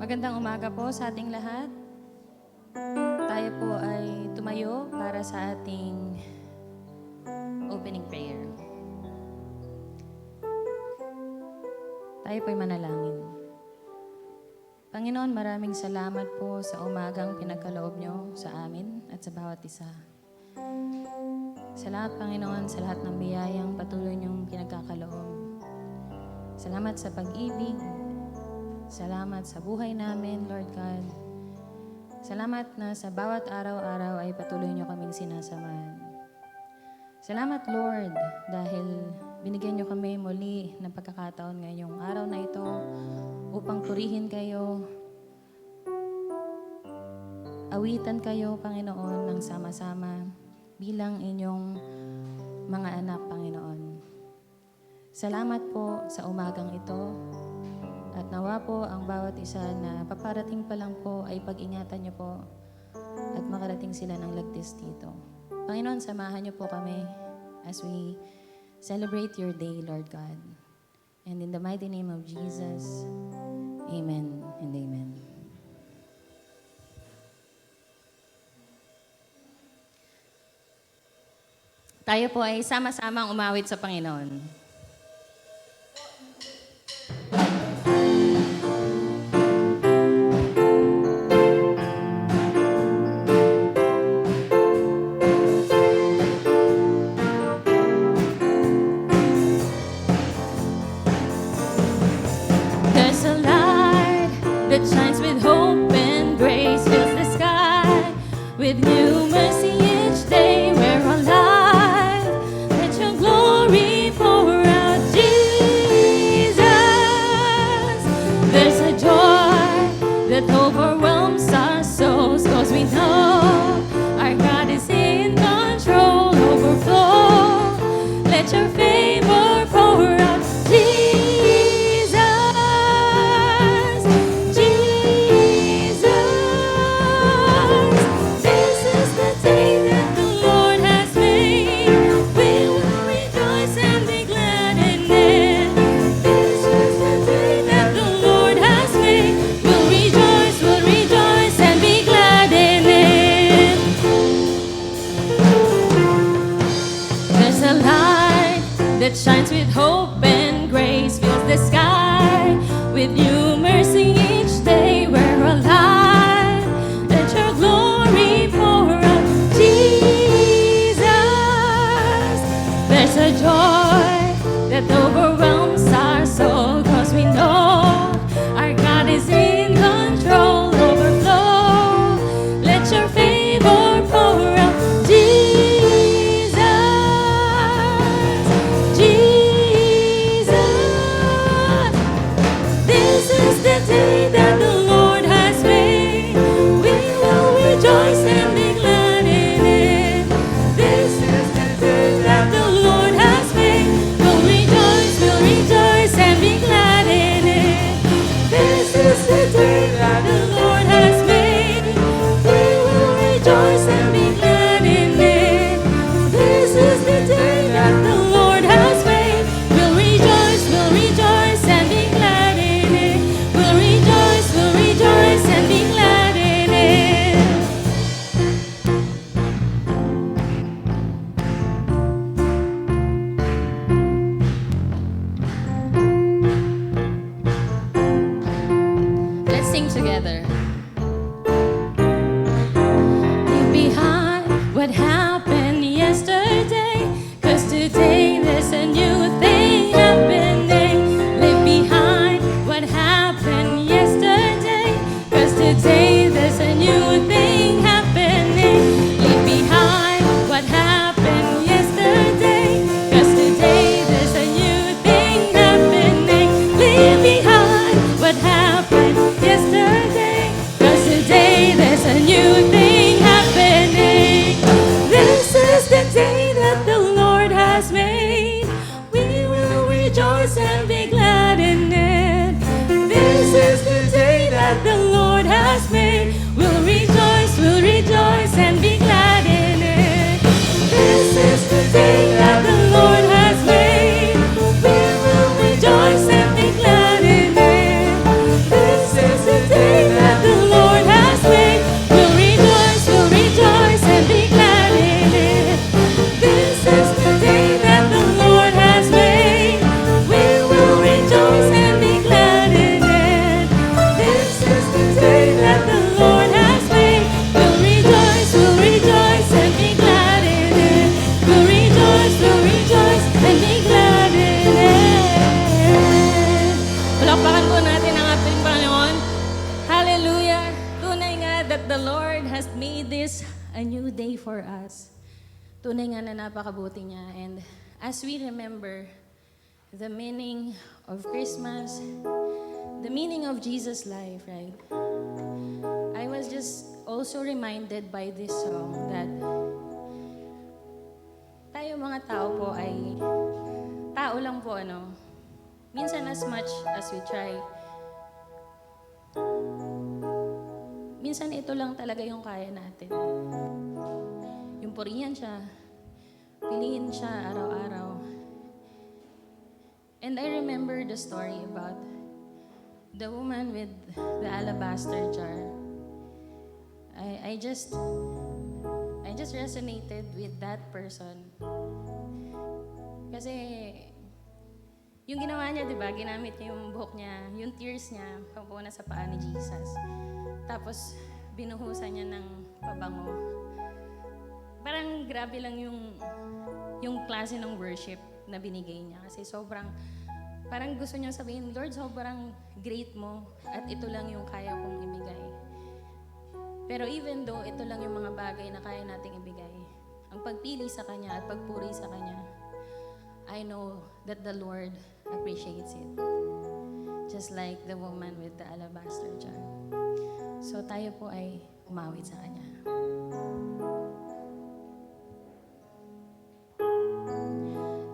Magandang umaga po sa ating lahat. Tayo po ay tumayo para sa ating opening prayer. Tayo po ay manalangin. Panginoon, maraming salamat po sa umagang pinagkaloob nyo sa amin at sa bawat isa. Salamat, Panginoon, sa lahat ng biyayang patuloy nyong pinagkakaloob. Salamat sa pag-ibig. Salamat sa buhay namin, Lord God. Salamat na sa bawat araw-araw ay patuloy niyo kaming sinasamahan. Salamat, Lord, dahil binigyan niyo kami muli ng pagkakataon ngayong araw na ito upang purihin kayo, awitan kayo, Panginoon, ng sama-sama bilang inyong mga anak, Panginoon. Salamat po sa umagang ito. At nawa po ang bawat isa na paparating pa lang po ay pag-ingatan niyo po at makarating sila ng lagtis dito. Panginoon, samahan niyo po kami as we celebrate your day, Lord God. And in the mighty name of Jesus, amen and amen. Tayo po ay sama-samang umawit sa Panginoon. That shines with hope and grace, fills the sky with new mercy each day. We're alive. Let your glory pour out, Jesus. There's a joy that overwhelms our souls, 'cause we know our God is in control. Overflow. Let your favor pour out, Jesus. That shines with hope and grace, fills the sky with new mercy each day. We're alive. Let your glory pour out, Jesus. There's a joy that overwhelms our soul, 'cause we know our God is in control. Overflow. Let your favor pour out, Jesus. Day that the Lord has made, we will rejoice and be glad in it. This is the day that the Lord has made. We'll rejoice and be glad in it. This is the day that the Lord has made. We will rejoice and be glad in it. This is the day that the Lord has made. We'll rejoice and be glad in it. We'll rejoice and be glad in it. Let's sing together. Leave behind what happened yesterday, 'cause today there's a new thing happening. Leave behind what happened yesterday, 'cause today there's a new thing happening. Leave behind what happened yesterday, 'cause today there's a new thing a new day for us. Tunay nga na napakabuti niya. And as we remember the meaning of Christmas, the meaning of Jesus' life, right? I was just also reminded by this song that tayo mga tao po ay tao lang po, ano. Minsan as much as we try, minsan ito lang talaga yung kaya natin. Yung purihan siya, piliin siya araw-araw. And I remember the story about the woman with the alabaster jar. I just resonated with that person. Kasi yung ginawa niya, di ba, ginamit niya yung buhok niya, yung tears niya, pagpuna sa paa ni Jesus. Tapos, binuhusan niya ng pabango. Parang grabe lang yung klase ng worship na binigay niya. Kasi sobrang, parang gusto niya sabihin, Lord, sobrang great mo at ito lang yung kaya kong ibigay. Pero even though ito lang yung mga bagay na kaya nating ibigay, ang pagpili sa Kanya at pagpuri sa Kanya, I know that the Lord appreciates it. Just like the woman with the alabaster jar. So tayo po ay umawit sa Kanya.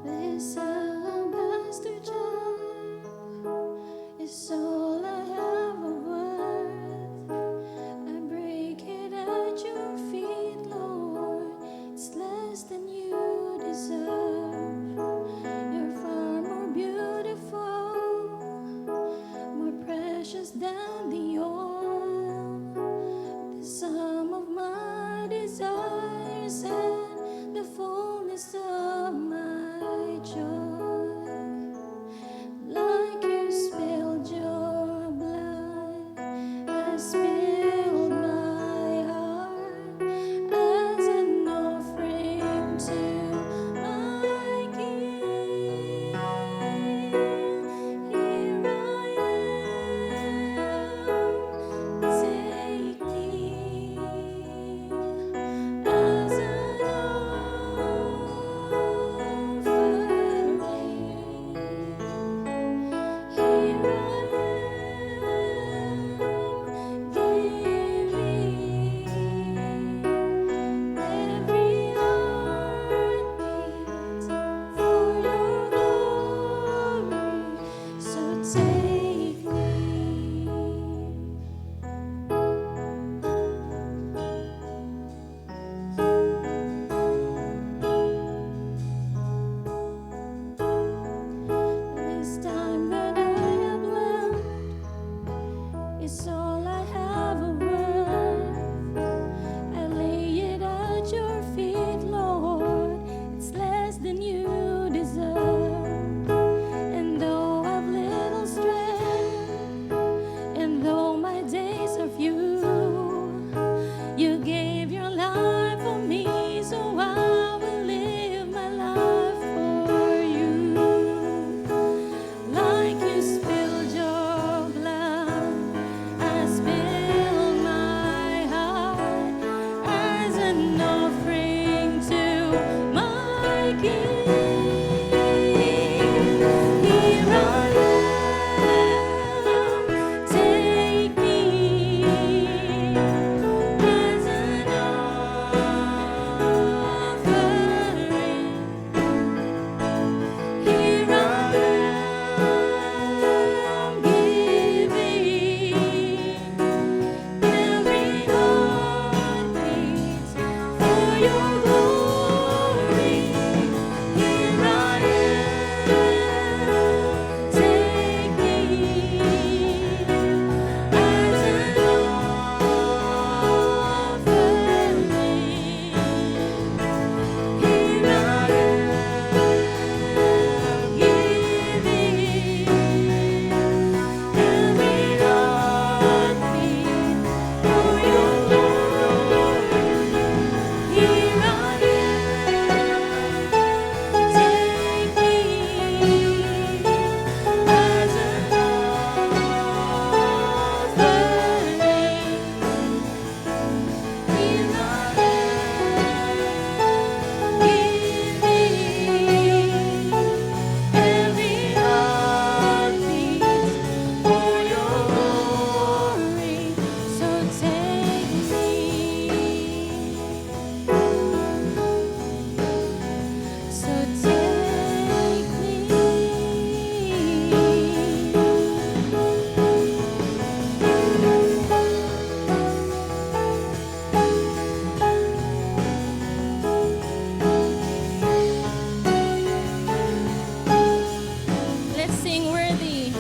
This alabaster jar is all I have of worth. I break it at your feet, Lord. It's less than you deserve. You're far more beautiful, more precious than the oil. The sum of my sing worthy.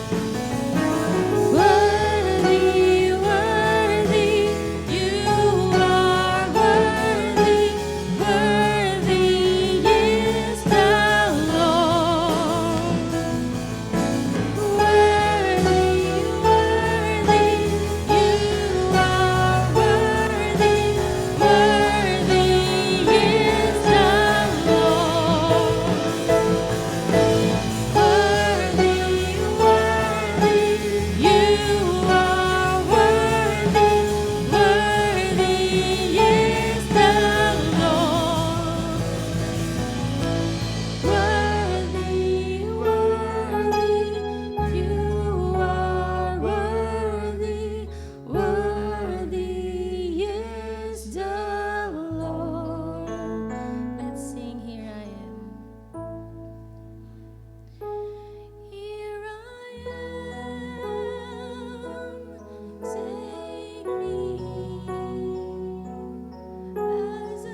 Worthy, worthy, you are worthy, worthy is the Lord. Worthy, worthy, you are worthy, worthy is the Lord. Worthy, worthy, you are worthy, worthy is the Lord. Worthy, worthy, you are worthy, worthy is the Lord. Let's sing Here I Am. Here I am, take me as an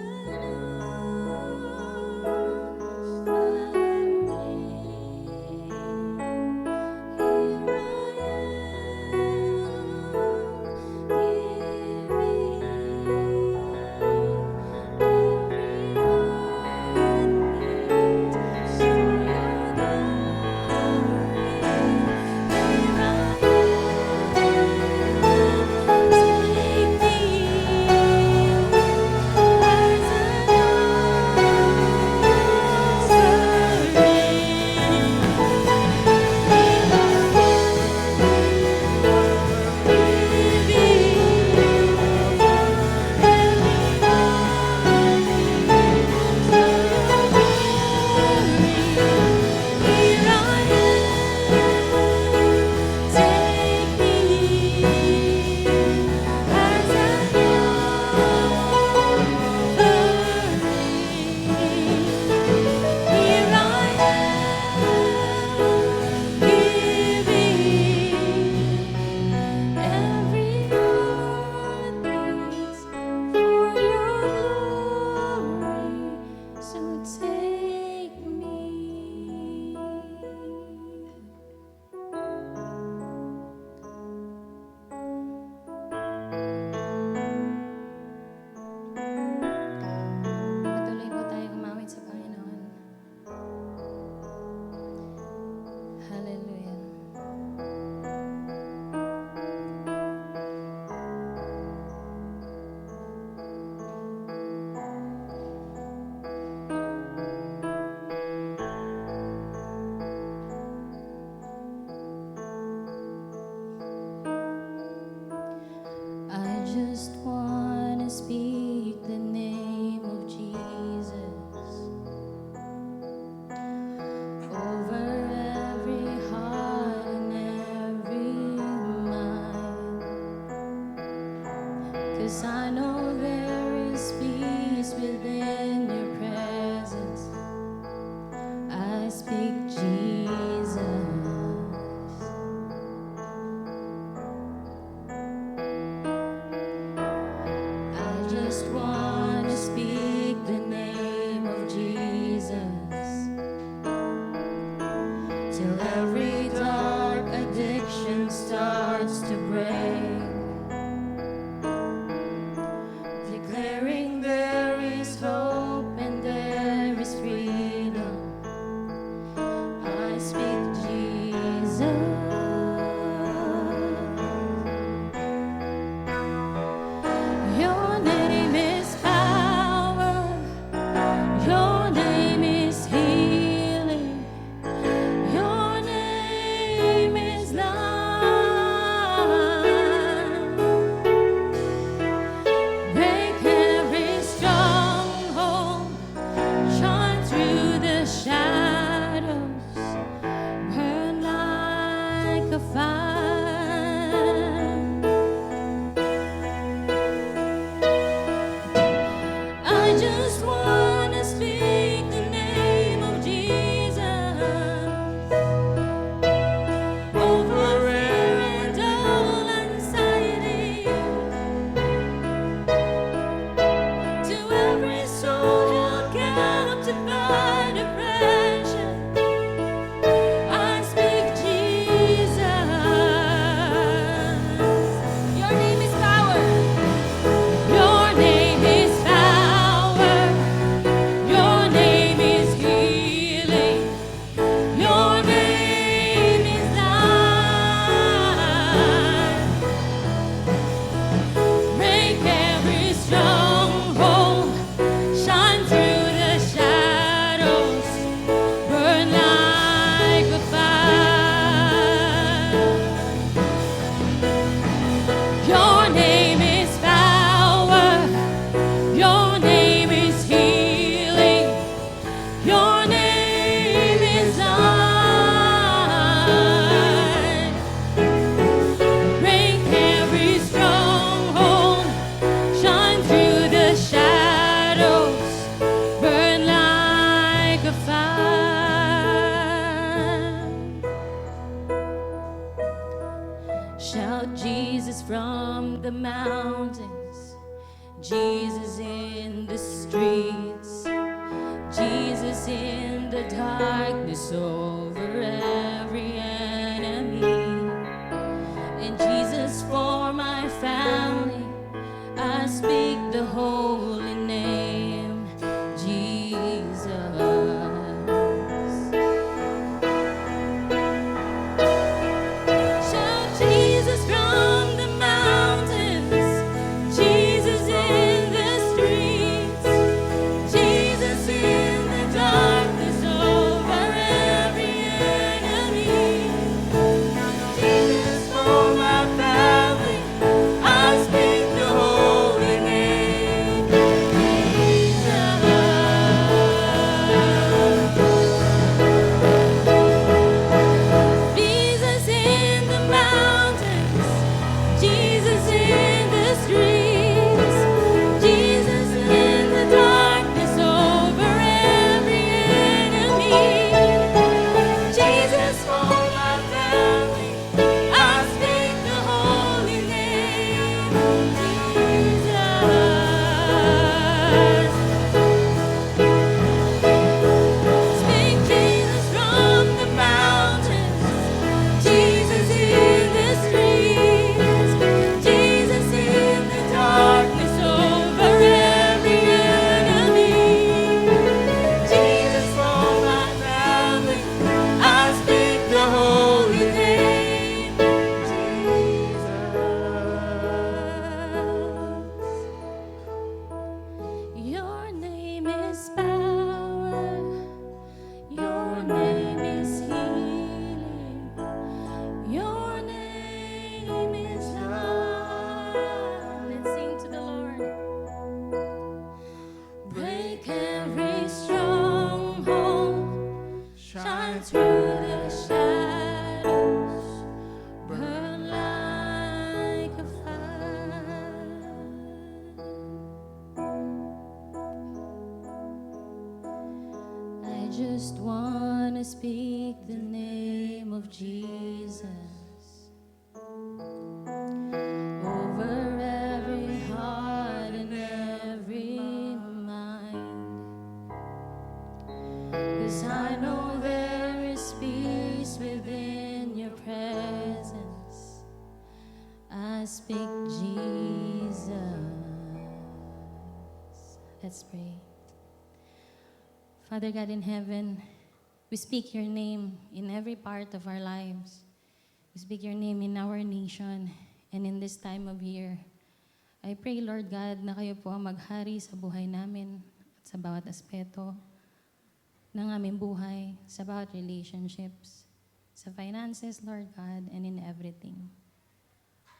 Patuloy po tayo umawit sa Panginoon. Hallelujah. I just want to speak the name of Jesus over every heart and every mind. 'Cause I know there is peace within your presence. I speak Jesus. I just want to speak the name of Jesus till every dark addiction starts to break, declaring there is hope and there is freedom. I speak Jesus. Your name is power. Your name is healing. Your name is love. Break every stronghold. Shine through the shadows. Burn like a fire. I just want to speak the name of Jesus over fear and all anxiety, to every soul held captive by depression. I speak Jesus. Shout Jesus from the mountains, Jesus in the streets, Jesus in the darkness over every enemy, and Jesus for my family. I speak the holy name, Jesus. Shout Jesus from the mountains, Jesus in the streets, Jesus in the darkness over every enemy, Jesus for my family. I speak the holy name, Jesus. Jesus in the mountains, Jesus in the streets, Jesus in the darkness over every enemy, Jesus for my family. I speak the holy name, Jesus. Speak Jesus from the mountains, Jesus in the streets, Jesus in the darkness over every enemy, Jesus for my family. I speak the holy name, Jesus. Your name is power. Your name is healing. Your name is love. Let's sing to the Lord. Break every stronghold. Shine through the shadows. Burn like a fire. I just wanna speak the name of Jesus over every heart and every mind. 'Cause I know there is peace within your presence. I speak Jesus. Let's pray. Father God in heaven, we speak your name in every part of our lives. We speak your name in our nation and in this time of year. I pray, Lord God, na kayo po ang maghari sa buhay namin at sa bawat aspeto ng aming buhay, sa bawat relationships, sa finances, Lord God, and in everything.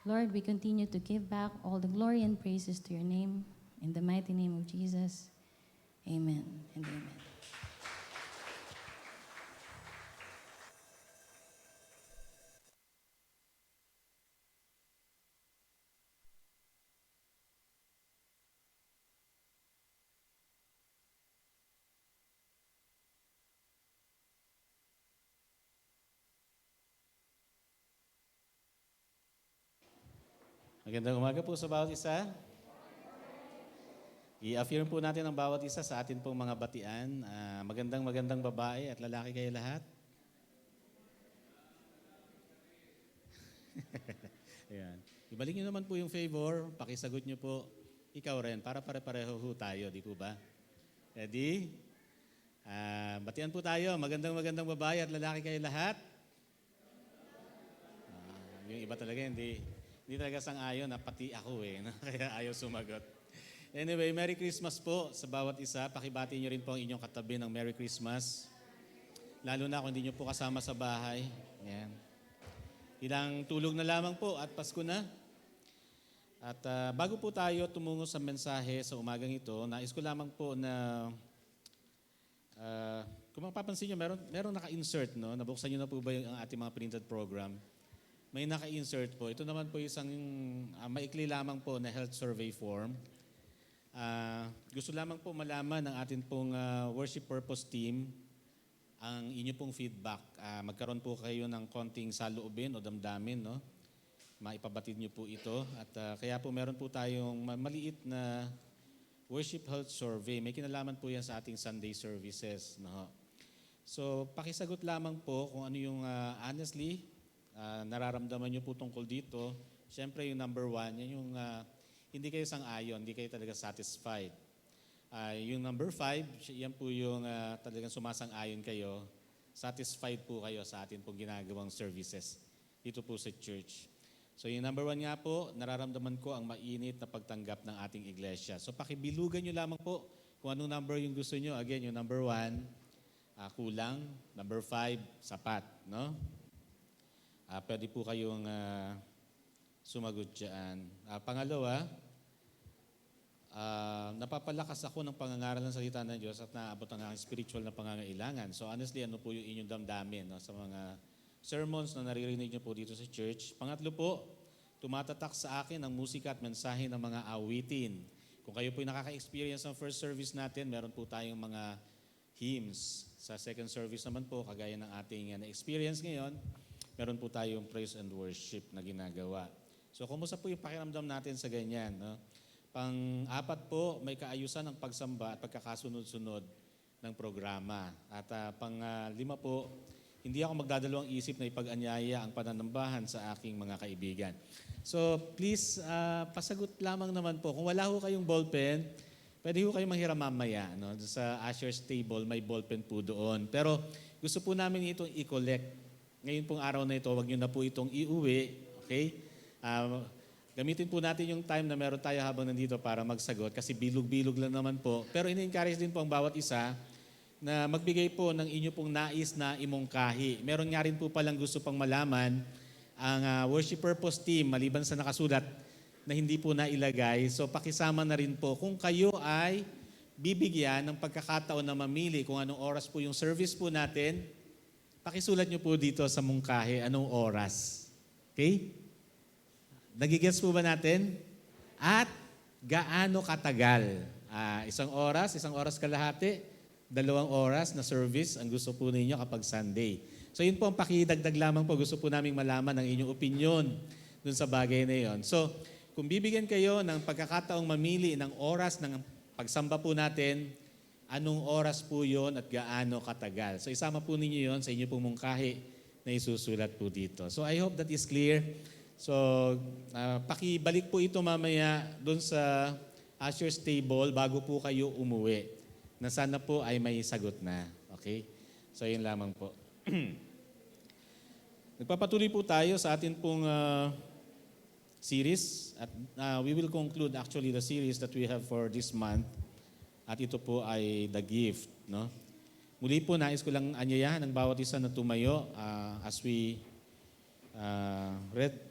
Lord, we continue to give back all the glory and praises to your name. In the mighty name of Jesus, amen and amen. Magandang umaga po sa bawat isa. I-affirm po natin ang bawat isa sa atin pong mga batian. Magandang babae at lalaki kayo lahat. Ayan. Ibalik nyo naman po yung favor, pakisagot nyo po, ikaw rin, para pare-pareho ho tayo, di po ba? Ready? Batian po tayo, magandang babae at lalaki kayo lahat. Yung iba talaga hindi talaga sang-ayon, pati ako no? Kaya ayaw sumagot. Anyway, Merry Christmas po sa bawat isa. Pakibati nyo rin po ang inyong katabi ng Merry Christmas. Lalo na kung hindi nyo po kasama sa bahay. Yan. Ilang tulog na lamang po at Pasko na. At bago po tayo tumungo sa mensahe sa umagang ito, nais ko lamang po na kung mapapansin nyo, meron naka-insert, no? Nabuksan nyo na po ba yung ating mga printed program? May naka-insert po. Ito naman po isang maikli lamang po na health survey form. Gusto lamang po malaman ng ating pong worship purpose team ang inyo pong feedback. Magkaroon po kayo ng konting saloobin o damdamin, no? maipabatid niyo po ito. At kaya po meron po tayong maliit na worship health survey. May kinalaman po yan sa ating Sunday services. No? So, pakisagot lamang po kung ano yung honestly, nararamdaman niyo po tungkol dito. Siyempre, yung number 1, yan yung hindi kayo sang-ayon, hindi kayo talaga satisfied. Yung number 5, yan po yung talagang sumasang-ayon kayo. Satisfied po kayo sa atin pong ginagawang services dito po sa church. So yung number 1 nga po, nararamdaman ko ang mainit na pagtanggap ng ating iglesia. So pakibilugan nyo lamang po kung anong number yung gusto nyo. Again, yung number 1, kulang. Number 5, sapat. No? Pwede po kayong sumagot dyan. Pangalawa, napapalakas ako ng pangangaral ng salita ng Diyos at naabot ang aking spiritual na pangangailangan. So honestly, ano po yung inyong damdamin no, sa mga sermons na naririnig niyo po dito sa church. Pangatlo po, tumatatak sa akin ang musika at mensahe ng mga awitin. Kung kayo po nakaka-experience ng first service natin, meron po tayong mga hymns. Sa second service naman po, kagaya ng ating na-experience ngayon, meron po tayong praise and worship na ginagawa. So kumusta po yung pakiramdam natin sa ganyan? No? Pang-apat po, may kaayusan ng pagsamba at pagkakasunod-sunod ng programa. At pang-lima po, hindi ako magdadalawang isip na ipag-anyaya ang pananambahan sa aking mga kaibigan. So please, pasagot lamang naman po. Kung wala ho kayong ballpen, pwede ho kayong manghiram mamaya. No? Sa usher's table, may ballpen po doon. Pero gusto po namin itong i-collect. Ngayon pong araw na ito, wag nyo na po itong iuwi. Okay? Gamitin po natin yung time na meron tayo habang nandito para magsagot kasi bilog-bilog lang naman po. Pero ini-encourage din po ang bawat isa na magbigay po ng inyo pong nais na imongkahi. Meron nga rin po palang gusto pang malaman ang worship purpose team maliban sa nakasulat na hindi po nailagay. So pakisama na rin po kung kayo ay bibigyan ng pagkakataon na mamili kung anong oras po yung service po natin, pakisulat nyo po dito sa mungkahi anong oras. Okay? Nagigets po ba natin? At gaano katagal? Isang oras kalahati, 2 oras na service ang gusto po ninyo kapag Sunday. So yun po ang pakidagdag lamang po. Gusto po naming malaman ang inyong opinion dun sa bagay na yun. So kung bibigyan kayo ng pagkakataong mamili ng oras ng pagsamba po natin, anong oras po yun at gaano katagal? So isama po ninyo yun sa inyo pong mungkahi na isusulat po dito. So I hope that is clear. So pakibalik po ito mamaya dun sa usher's table bago po kayo umuwi. Na sana po ay may sagot na. Okay? So, yun lamang po. Nagpapatuloy po tayo sa atin pong series. At we will conclude actually the series that we have for this month. At ito po ay The Gift. No? Muli po, nais ko lang anyayahan ng bawat isa na tumayo as we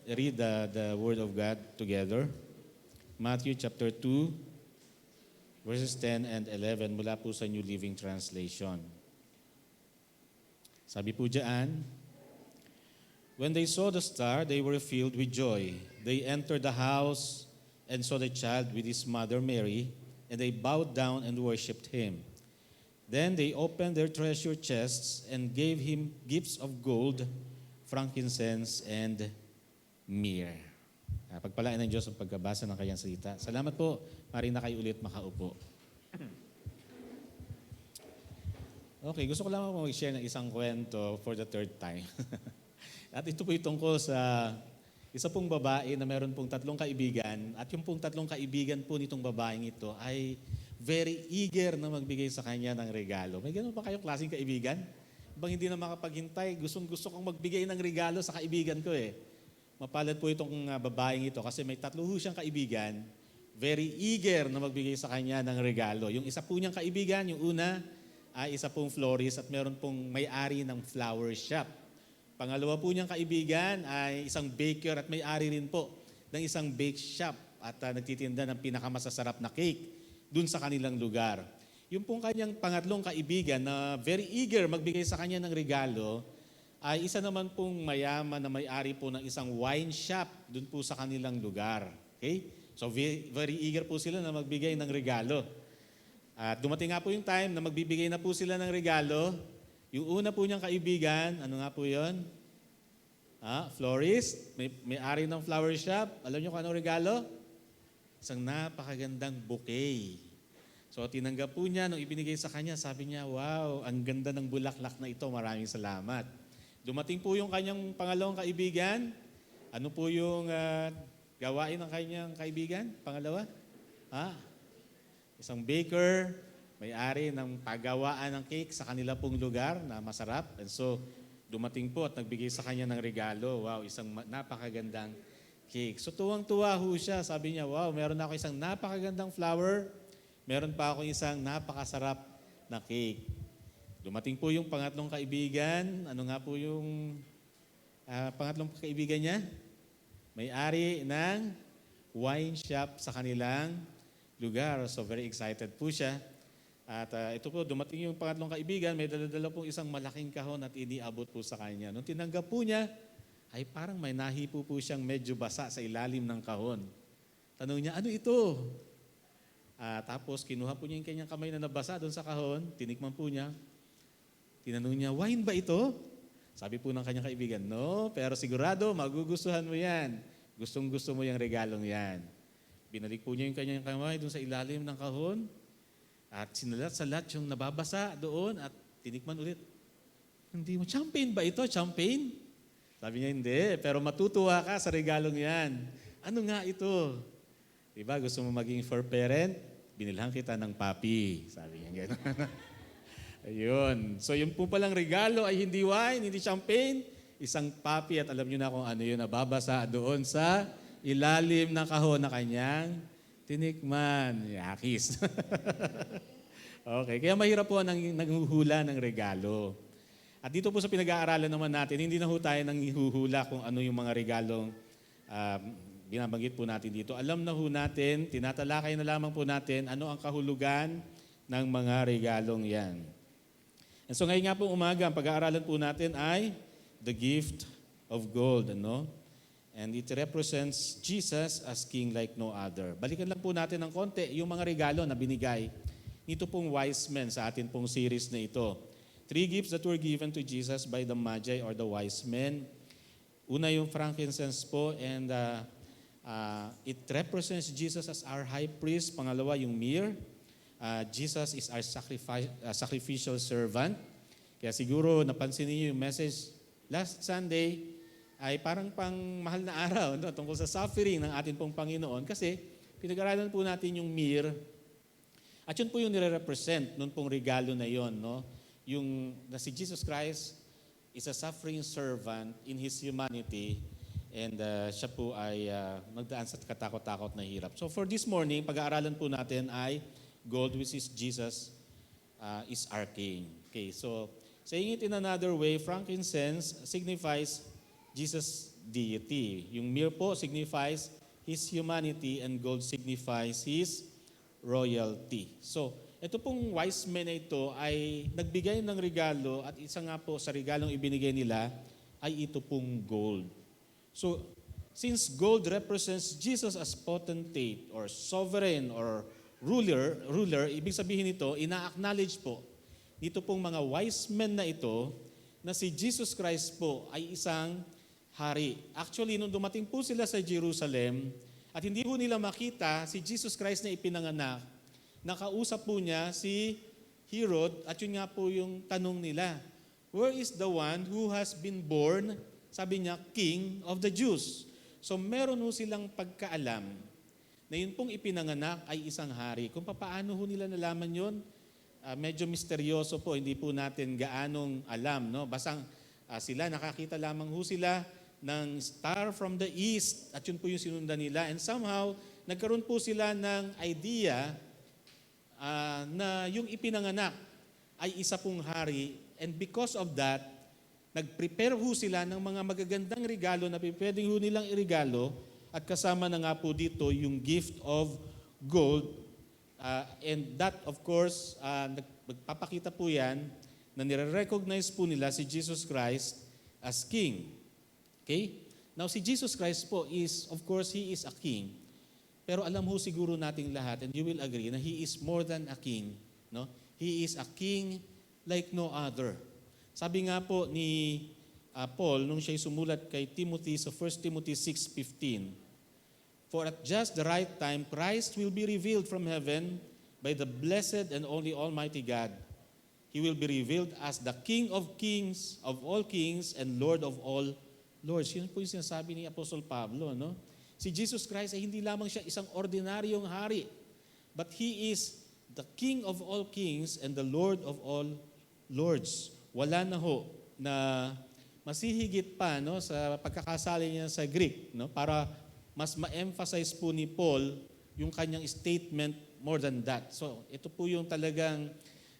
read the Word of God together. Matthew chapter 2, verses 10 and 11 mula po sa New Living Translation. Sabi po diyan, when they saw the star, they were filled with joy. They entered the house and saw the child with his mother Mary, and they bowed down and worshipped him. Then they opened their treasure chests and gave him gifts of gold, frankincense, and myrrh. Pagpalain ng Diyos ang pagkabasa ng kanyang salita. Salamat po. Mari na kayo ulit makaupo. Okay, gusto ko lang mag-share ng isang kwento for the third time. At ito po tungkol sa isa pong babae na meron pong 3 kaibigan. At yung pong 3 kaibigan po nitong babaeng ito ay very eager na magbigay sa kanya ng regalo. May ganun pa kayong klaseng kaibigan? Bang hindi na makapaghintay? Gusto kong magbigay ng regalo sa kaibigan ko eh. Mapalad po itong babaeng ito kasi may 3 siyang kaibigan, very eager na magbigay sa kanya ng regalo. Yung isa po niyang kaibigan, yung una, ay isa pong florist at meron pong may-ari ng flower shop. Pangalawa po niyang kaibigan ay isang baker at may-ari rin po ng isang bake shop at nagtitinda ng pinakamasasarap na cake dun sa kanilang lugar. Yung pong kanyang pangatlong kaibigan na very eager magbigay sa kanya ng regalo, ay isa naman pong mayaman na may-ari po ng isang wine shop dun po sa kanilang lugar. Okay? So very eager po sila na magbigay ng regalo. At dumating nga po yung time na magbibigay na po sila ng regalo. Yung una po niyang kaibigan, ano nga po yon? Florist, may-ari ng flower shop. Alam niyo kung anong regalo? Isang napakagandang bouquet. So tinanggap po niya, nung ibinigay sa kanya, sabi niya, wow, ang ganda ng bulaklak na ito, maraming salamat. Dumating po yung kanyang pangalawang kaibigan. Ano po yung gawain ng kanyang kaibigan? Pangalawa? Isang baker, may-ari ng paggawaan ng cake sa kanila pong lugar na masarap. And so, dumating po at nagbigay sa kanya ng regalo. Wow, isang napakagandang cake. So, tuwang-tuwa ho siya. Sabi niya, wow, meron ako isang napakagandang flower. Meron pa ako isang napakasarap na cake. Dumating po yung pangatlong kaibigan. Ano nga po yung pangatlong kaibigan niya? May-ari ng wine shop sa kanilang lugar. So, very excited po siya. At ito po, dumating yung pangatlong kaibigan, may dala-dala pong isang malaking kahon at iniabot po sa kanya. Nung tinanggap po niya, ay parang may nahipo po siyang medyo basa sa ilalim ng kahon. Tanong niya, ano ito? Tapos kinuha po niya yung kanyang kamay na nabasa doon sa kahon, tinikman po niya. Tinanong niya, wine ba ito? Sabi po ng kanyang kaibigan, no, pero sigurado magugustuhan mo yan. Gustong-gusto mo yung regalong yan. Binalik po niya yung kanyang kamay doon sa ilalim ng kahon at sinalat-salat yung nababasa doon at tinikman ulit. Hindi mo, champagne ba ito? Champagne? Sabi niya, hindi, pero matutuwa ka sa regalong yan. Ano nga ito? Diba, gusto mo maging for parent? Binilhan kita ng papi. Sabi niya gano'n. Ayun. So yung po palang regalo ay hindi wine, hindi champagne, isang papi at alam niyo na kung ano yun, nababasa doon sa ilalim ng kahon na kanyang tinikman. Yakis. Okay, kaya mahirap po ang nanghuhula ng regalo. At dito po sa pinag-aaralan naman natin, hindi na ho tayo nanghuhula kung ano yung mga regalong binabanggit po natin dito. Alam na ho natin, tinatalakay na lamang po natin ano ang kahulugan ng mga regalong yan. And so ngayon nga po umaga, ang pag-aaralan po natin ay the gift of gold. Ano? And it represents Jesus as King like no other. Balikan lang po natin ng konti yung mga regalo na binigay nito pong wise men sa atin pong series na ito. 3 gifts that were given to Jesus by the Magi or the wise men. Una yung frankincense po and it represents Jesus as our high priest. Pangalawa yung myrrh. Jesus is our sacrificial servant. Kaya siguro napansin niyo yung message last Sunday ay parang pang mahal na araw no, tungkol sa suffering ng ating pong Panginoon kasi pinag-aralan po natin yung myrrh. At yun po yung nire-represent noon pong regalo na yon, no? Yung na si Jesus Christ is a suffering servant in His humanity and siya po ay nagdaan sa katakot-takot na hirap. So for this morning, pag-aaralan po natin ay gold, which is Jesus is our King. Okay, so saying it in another way, frankincense signifies Jesus' deity. Yung myrrh po signifies His humanity and gold signifies His royalty. So, ito pong wise men na ito ay nagbigay ng regalo at isa nga po sa regalong ibinigay nila ay ito pong gold. So, since gold represents Jesus as potentate or sovereign or ruler, ibig sabihin nito, ina-acknowledge po dito pong mga wise men na ito na si Jesus Christ po ay isang hari. Actually, nung dumating po sila sa Jerusalem at hindi po nila makita si Jesus Christ na ipinanganak, nakausap po niya si Herod at yun nga po yung tanong nila, where is the one who has been born, sabi niya, King of the Jews? So meron ho silang pagkaalam na yun pong ipinanganak ay isang hari. Kung paano ho nila nalaman yun, medyo misteryoso po, hindi po natin gaanong alam. No? Basang sila, nakakita lamang ho sila ng star from the east at yun po yung sinundan nila. And somehow, nagkaroon po sila ng idea na yung ipinanganak ay isa pong hari. And because of that, nag-prepare ho sila ng mga magagandang regalo na pwedeng ho nilang irigalo at kasama na nga po dito yung gift of gold. And that, of course, magpapakita po yan na nire-recognize po nila si Jesus Christ as King. Okay? Now, si Jesus Christ po is, of course, He is a King. Pero alam ho siguro nating lahat, and you will agree, na He is more than a King. No? He is a King like no other. Sabi nga po ni Paul nung siya'y sumulat kay Timothy sa 1 Timothy 6:15. For at just the right time, Christ will be revealed from heaven by the blessed and only Almighty God. He will be revealed as the King of kings, of all kings, and Lord of all lords. Yun po yung sinasabi ni Apostol Pablo, no? Si Jesus Christ ay hindi lamang siya isang ordinaryong hari, but He is the King of all kings and the Lord of all lords. Wala na ho na masihigit pa, no, sa pagkakasali niya sa Greek, no, para mas ma-emphasize po ni Paul yung kanyang statement more than that. So ito po yung talagang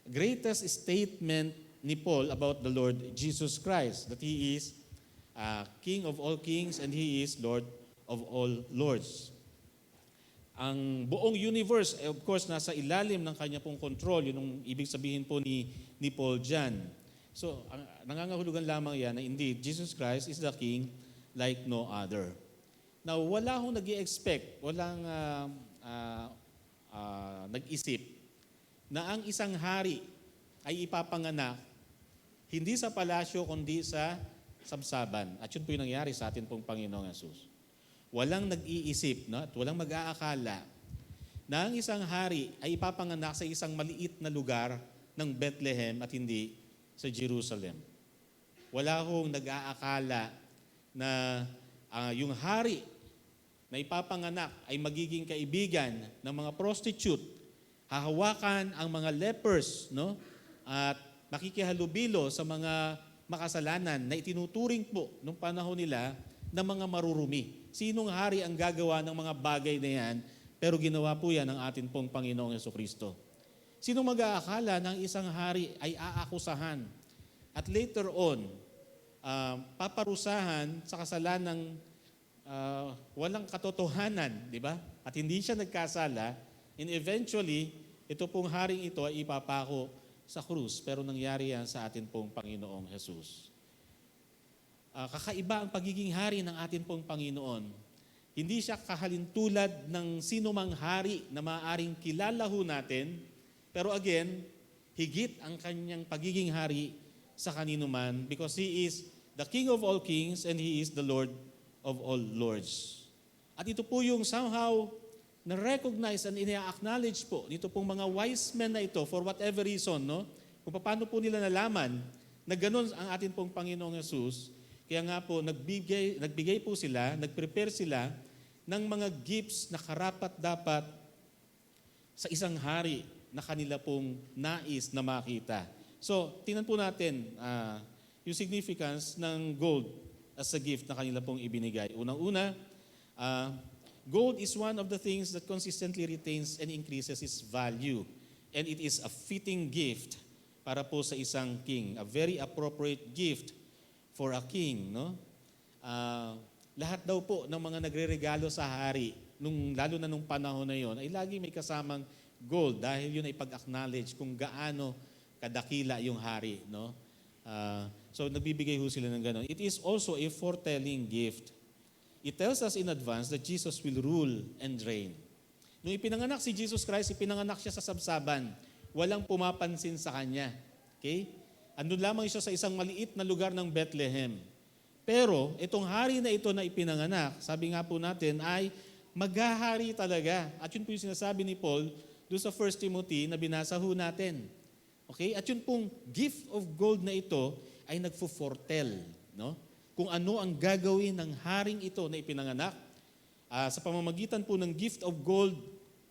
greatest statement ni Paul about the Lord Jesus Christ, that He is King of all kings and He is Lord of all lords. Ang buong universe, of course, nasa ilalim ng kanya pong control. Yun ang ibig sabihin po ni Paul dyan. So, nangangahulugan lamang yan na indeed, Jesus Christ is the King like no other. Now, wala akong nag-i-expect, walang nag-isip na ang isang hari ay ipapanganak hindi sa palasyo kundi sa sabsaban. At yun po yung nangyari sa atin pong Panginoong Yesus. Walang nag-iisip, no? At walang mag-aakala na ang isang hari ay ipapanganak sa isang maliit na lugar ng Bethlehem at hindi sa Jerusalem. Wala hong nag-aakala na yung hari na ipapanganak ay magiging kaibigan ng mga prostitute, hahawakan ang mga lepers, no? At makikihalubilo sa mga makasalanan na itinuturing po nung panahon nila ng mga marurumi. Sinong hari ang gagawa ng mga bagay na yan, pero ginawa po yan ng atin pong Panginoong Jesucristo? Sino mag-aakala ng isang hari ay aakusahan at later on, paparusahan sa kasalanang walang katotohanan, di ba? At hindi siya nagkasala, and eventually, ito pong haring ito ay ipapako sa krus, pero nangyari yan sa atin pong Panginoong Jesus. Kakaiba ang pagiging hari ng atin pong Panginoon. Hindi siya kahalintulad ng sinumang hari na maaaring kilala ho natin, pero again, higit ang kanyang pagiging hari sa kanino man because He is the King of all kings and He is the Lord of all lords. At ito po yung somehow na-recognize and ina-acknowledge po nito pong mga wise men na ito for whatever reason, no? Kung paano po nila nalaman na ganun ang atin pong Panginoong Yesus. Kaya nga po, nagbigay po sila, nag-prepare sila ng mga gifts na karapat-dapat sa isang hari na kanila pong nais na makita. So, tingnan po natin yung significance ng gold as a gift na kanila pong ibinigay. Unang-una, gold is one of the things that consistently retains and increases its value. And it is a fitting gift para po sa isang king. A very appropriate gift for a king, no? Lahat daw po ng mga nagreregalo sa hari, lalo na nung panahon na yon, ay lagi may kasamang gold dahil yun ay pag-acknowledge kung gaano kadakila yung hari, no? So nagbibigay ho sila ng gano'n. It is also a foretelling gift. It tells us in advance that Jesus will rule and reign. Nung ipinanganak si Jesus Christ, ipinanganak siya sa sabsaban. Walang pumapansin sa kanya. Okay? Andun lamang siya sa isang maliit na lugar ng Bethlehem. Pero itong hari na ito na ipinanganak, sabi nga po natin, ay maghahari talaga. At yun po yung sinasabi ni Paul doon sa 1 Timothy na binasa ho natin. Okay? At yun pong gift of gold na ito ay nagfo-foretell, no? Kung ano ang gagawin ng haring ito na ipinanganak. Sa pamamagitan po ng gift of gold,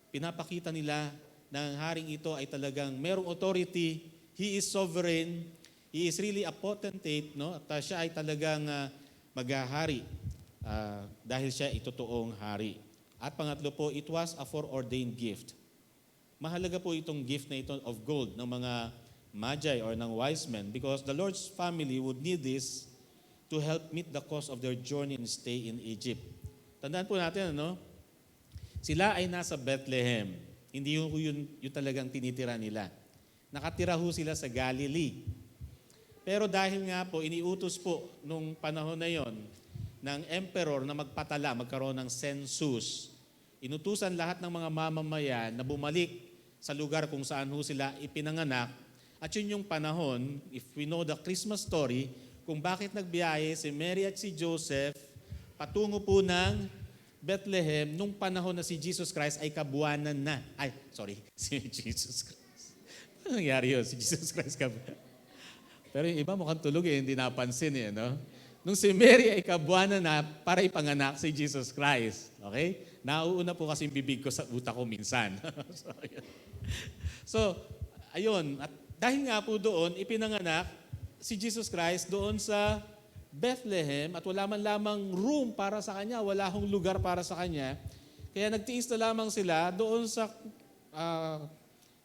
pinapakita nila na ang haring ito ay talagang merong authority. He is sovereign. He is really a potentate, no? At siya ay talagang maghahari dahil siya ay totoong hari. At pangatlo po, it was a foreordained gift. Mahalaga po itong gift na ito of gold ng mga magi or ng wise men because the Lord's family would need this to help meet the cost of their journey and stay in Egypt. Tandaan po natin, ano? Sila ay nasa Bethlehem. Hindi yun talagang tinitira nila. Nakatira ho sila sa Galilee. Pero dahil nga po, iniutos po nung panahon na yon ng emperor na magkaroon ng census. Inutusan lahat ng mga mamamayan na bumalik sa lugar kung saan ho sila ipinanganak. At yun yung panahon, if we know the Christmas story, kung bakit nagbiyahe si Mary at si Joseph patungo po ng Bethlehem nung panahon na si Jesus Christ ay kabuwanan na. Si Jesus Christ. Ano nangyari yun? Si Jesus Christ kabuwanan. Pero yung iba mukhang tulog hindi napansin no? Nung si Mary ay kabuwanan na para ipanganak si Jesus Christ. Okay? Nauuna po kasi yung bibig ko sa utak ko minsan. So, ayun. At dahil nga po doon, ipinanganak si Jesus Christ doon sa Bethlehem at wala man lamang room para sa kanya, wala hong lugar para sa kanya. Kaya nagtiis na lamang sila doon sa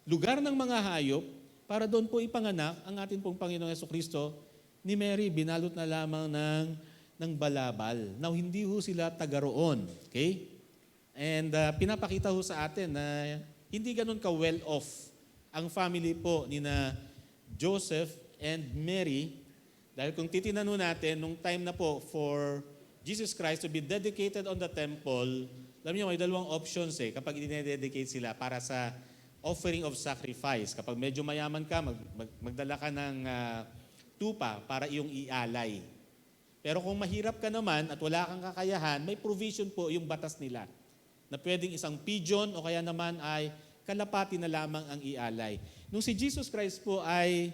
lugar ng mga hayop para doon po ipanganak ang ating pong Panginoong Jesucristo. Ni Mary, binalot na lamang ng balabal. Now, hindi ho sila taga roon. Okay? And pinapakita ho sa atin na hindi ganun ka-well off ang family po ni na Joseph and Mary. Dahil kung titinan natin, nung time na po for Jesus Christ to be dedicated on the temple, alam niyo may dalawang options kapag i-dedicate sila para sa offering of sacrifice. Kapag medyo mayaman ka, magdala ka ng tupa para iyong ialay. Pero kung mahirap ka naman at wala kang kakayahan, may provision po yung batas nila na pwedeng isang pigeon o kaya naman ay kalapati na lamang ang ialay. Nung si Jesus Christ po ay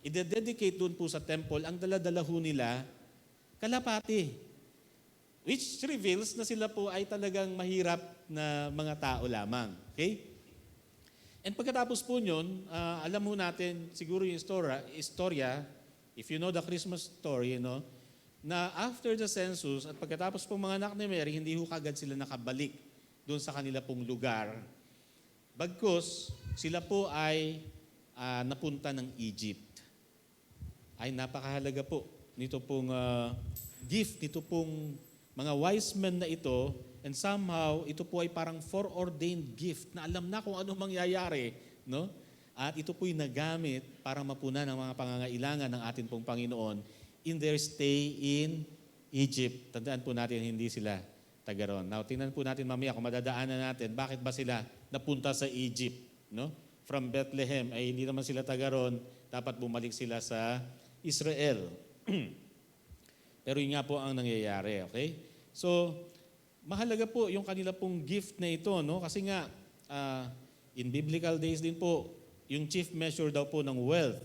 i-dedicate doon po sa temple, ang dala-dala ho nila, kalapati. Which reveals na sila po ay talagang mahirap na mga tao lamang. Okay? And pagkatapos po nyon, alam mo natin, siguro yung istorya, if you know the Christmas story, na after the census at pagkatapos pong mga anak ni Mary, hindi ho kagad sila nakabalik doon sa kanila pong lugar. Bagkus, sila po ay napunta ng Egypt. Ay napakahalaga po nito pong gift, nito pong mga wise men na ito, and somehow ito po ay parang foreordained gift na alam na kung ano mangyayari, no? At ito po'y nagamit para mapunan ang mga pangangailangan ng ating pong Panginoon in their stay in Egypt. Tandaan po natin, hindi sila taga roon. Now, tingnan po natin mamaya kung madadaanan natin, bakit ba sila napunta sa Egypt, no? From Bethlehem, ay hindi naman sila taga roon, dapat bumalik sila sa Israel. Pero yun nga po ang nangyayari, okay? So, mahalaga po yung kanila pong gift na ito, no? Kasi nga, in biblical days din po, yung chief measure daw po ng wealth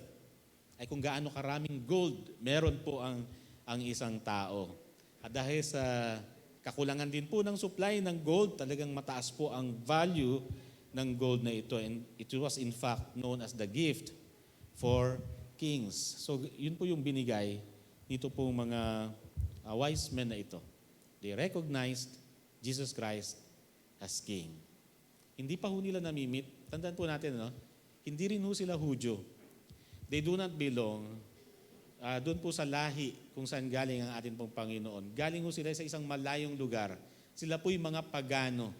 ay kung gaano karaming gold meron po ang isang tao. At dahil sa kakulangan din po ng supply ng gold, talagang mataas po ang value ng gold na ito. And it was in fact known as the gift for kings. So yun po yung binigay dito po mga wise men na ito. They recognized Jesus Christ as king. Hindi pa ho nila namimit. Tandaan po natin, hindi rin ho sila Hudyo. They do not belong doon po sa lahi kung saan galing ang ating pong Panginoon. Galing ho sila sa isang malayong lugar. Sila po'y mga pagano.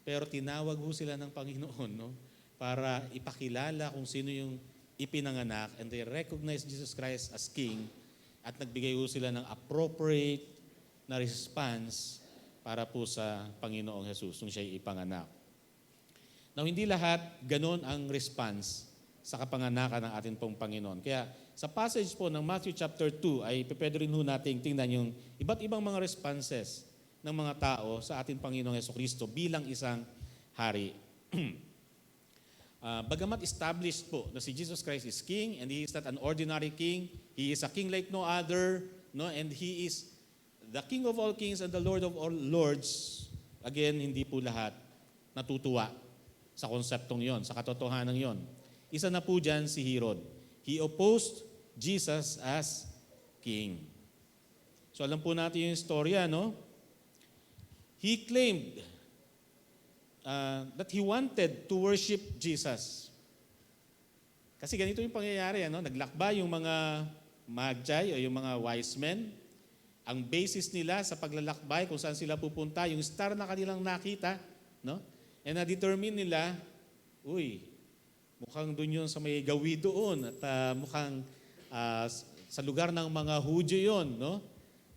Pero tinawag ho sila ng Panginoon para ipakilala kung sino yung ipinanganak, and they recognize Jesus Christ as King, at nagbigay ho sila ng appropriate na response para po sa Panginoong Jesus nung siya'y ipanganak. Now, hindi lahat ganon ang response sa kapanganakan ng ating pong Panginoon. Kaya sa passage po ng Matthew chapter 2 ay pwede rin ho nating tingnan yung iba't ibang mga responses ng mga tao sa ating Panginoong Jesucristo bilang isang hari. Bagamat established po na si Jesus Christ is King, and He is not an ordinary King, He is a King like no other, and He is the King of all kings and the Lord of all lords. Again, hindi po lahat natutuwa sa konseptong yon, sa katotohanan yon. Isa na po dyan si Herod. He opposed Jesus as King. So alam po natin yung istorya, He claimed that he wanted to worship Jesus. Kasi ganito yung pangyayari, naglakbay yung mga magi o yung mga wise men. Ang basis nila sa paglalakbay kung saan sila pupunta, yung star na kanilang nakita, and na-determine nila, mukhang doon yun sa may gawi doon, at mukhang sa lugar ng mga Hudyo yun,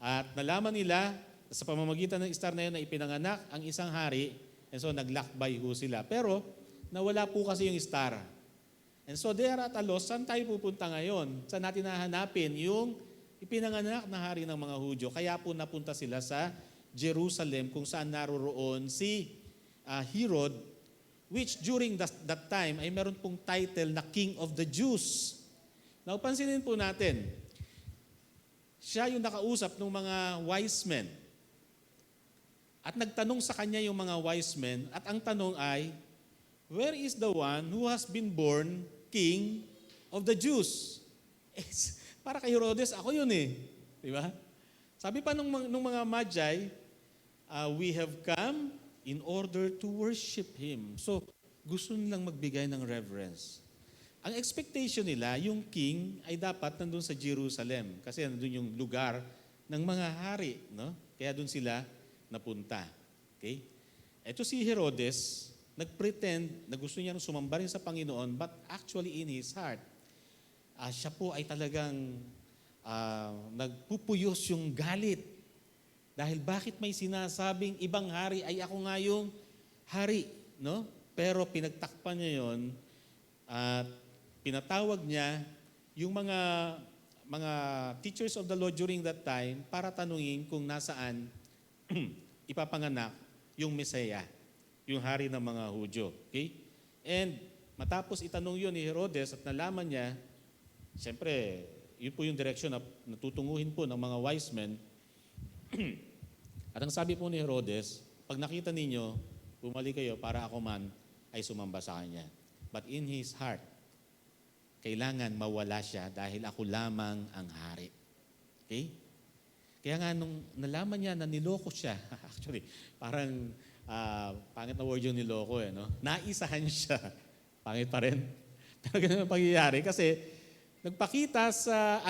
At nalaman nila sa pamamagitan ng star na yun na ipinanganak ang isang hari, and so naglakbay ho sila. Pero nawala po kasi yung star. And so they are at a loss. Saan tayo pupunta ngayon? Saan natin nahanapin yung ipinanganak na hari ng mga Hudyo? Kaya po napunta sila sa Jerusalem kung saan naroroon si Herod, which during that time ay meron pong title na King of the Jews. Now, pansinin po natin, siya yung nakausap ng mga wise men. At nagtanong sa kanya yung mga wise men, at ang tanong ay, where is the one who has been born King of the Jews? Para kay Herodes, ako yun eh. Di ba? Sabi pa nung mga Magi, we have come in order to worship Him. So, gusto nilang magbigay ng reverence. Ang expectation nila, yung king ay dapat nandun sa Jerusalem kasi nandun yung lugar ng mga hari, no? Kaya dun sila napunta. Okay? Ito si Herodes, nagpretend na gusto niya sumamba rin sa Panginoon, but actually in his heart, siya po ay talagang nagpupuyos yung galit. Dahil bakit may sinasabing ibang hari ay ako nga yung hari, no? Pero pinagtakpan niya yon at pinatawag niya yung mga teachers of the law during that time para tanungin kung nasaan ipapanganak yung Messiah, yung hari ng mga Hudyo. Okay? And matapos itanong yun ni Herodes at nalaman niya, siyempre, yun po yung direksyon na natutunguhin po ng mga wise men. At ang sabi po ni Herodes, pag nakita ninyo, bumalik kayo para ako man ay sumamba sa kanya. But in his heart, kailangan mawala siya dahil ako lamang ang hari. Okay? Kaya nga nung nalaman niya na niloko siya, actually, parang pangit na word yung niloko no? Naisahan siya. Pangit pa rin. Pero ganun ang pangyayari kasi nagpakita sa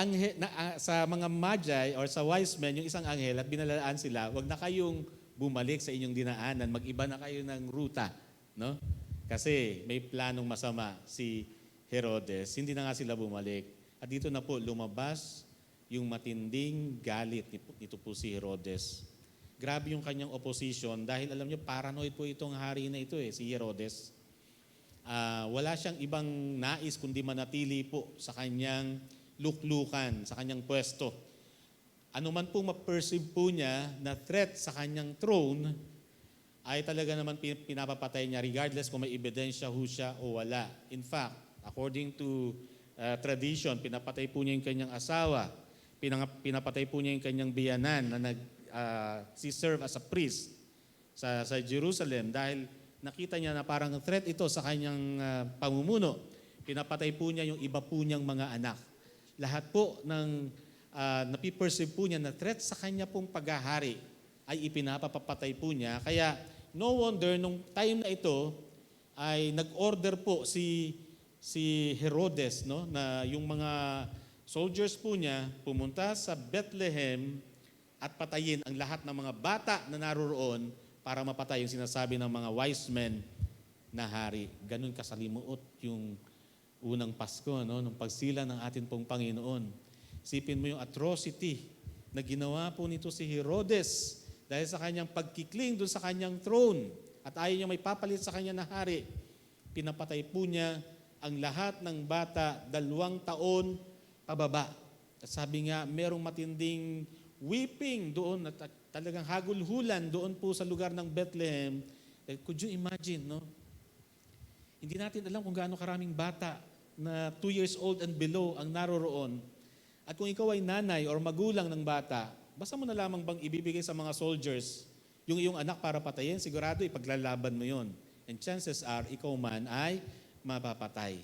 sa mga magi or sa wise men yung isang anghel at binalaan sila, wag na kayong bumalik sa inyong dinaanan, mag-iba na kayo ng ruta, no? Kasi may planong masama si Herodes, hindi na nga sila bumalik. At dito na po lumabas yung matinding galit nito po si Herodes. Grabe yung kanyang opposition dahil alam niyo paranoid po itong hari na ito si Herodes. Wala siyang ibang nais kundi manatili po sa kanyang luklukan, sa kanyang pwesto. Ano man po ma-perceive po niya na threat sa kanyang throne, ay talaga naman pinapapatay niya regardless kung may ebidensya ho siya o wala. In fact, according to tradition, pinapatay po niya yung kanyang asawa, pinapatay po niya yung kanyang biyanan na serve as a priest sa Jerusalem dahil nakita niya na parang threat ito sa kanyang pamumuno. Pinapatay po niya yung iba po niyang mga anak. Lahat po ng napiperceive po niya na threat sa kanya pong paghahari ay ipinapapatay po niya. Kaya no wonder nung time na ito ay nag-order po si Herodes, no, na yung mga soldiers po niya pumunta sa Bethlehem at patayin ang lahat ng mga bata na naroroon para mapatay yung sinasabi ng mga wise men na hari. Ganun kasalimuot yung unang Pasko, no, nung pagsila ng atin pong Panginoon. Isipin mo yung atrocity na ginawa po nito si Herodes dahil sa kanyang pagkikling doon sa kanyang throne at ayaw niya may papalit sa kanya na hari. Pinapatay po niya ang lahat ng bata 2 taon pababa. At sabi nga, merong matinding weeping doon at talagang hagulhulan doon po sa lugar ng Bethlehem. Could you imagine, no? Hindi natin alam kung gaano karaming bata na 2 years old and below ang naroroon. At kung ikaw ay nanay or magulang ng bata, basta mo na lamang bang ibibigay sa mga soldiers yung iyong anak para patayin, sigurado ipaglalaban mo yon. And chances are, ikaw man ay mapapatay.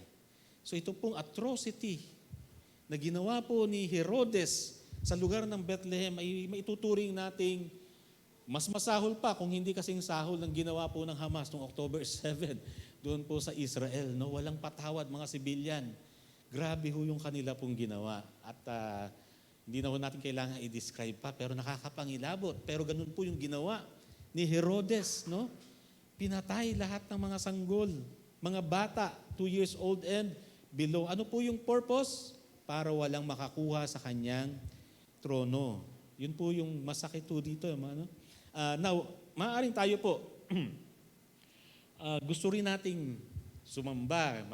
So ito pong atrocity na ginawa po ni Herodes sa lugar ng Bethlehem ay maituturing nating mas masahol pa kung hindi kasing sahol ng ginawa po ng Hamas noong October 7 doon po sa Israel. No? Walang patawad mga sibilyan. Grabe ho yung kanila pong ginawa. At hindi na ho natin kailangan i-describe pa pero nakakapangilabot. Pero ganun po yung ginawa ni Herodes. No? Pinatay lahat ng mga sanggol, mga bata, 2 years old and below. Ano po yung purpose? Para walang makakuha sa kanyang trono. Yun po yung masakit po dito. Now, maaaring tayo po, gusto rin nating sumamba